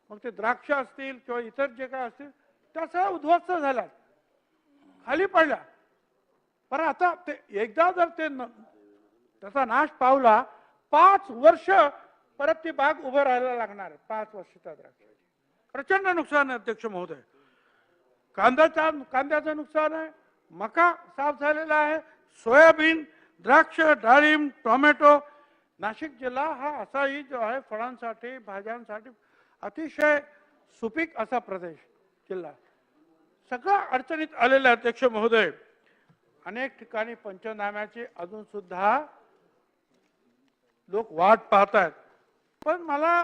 Speaker 8: मग ते द्राक्ष असतील किंवा इतर जे काय असतील त्या सगळ्या उद्ध्वस्त झाल्या, खाली पडल्या. पण आता ते एकदा जर त्याचा नाश पावला, 5 वर्ष परत ती बाग उभं राहायला लागणार. 5 वर्षाचा द्राक्ष प्रचंड नुकसान आहे अध्यक्ष महोदय. कांद्याचं नुकसान आहे, मका साफ झालेला आहे, सोयाबीन, द्राक्ष, डाळिंब, टोमॅटो. नाशिक जिल्हा हा असाही जो आहे फळांसाठी भाज्यांसाठी अतिशय सुपीक असा प्रदेश जिल्हा, सगळ्या अडचणीत आलेला अध्यक्ष महोदय. अनेक ठिकाणी पंचनाम्याची अजून सुद्धा लोक वाट पाहतात. पण मला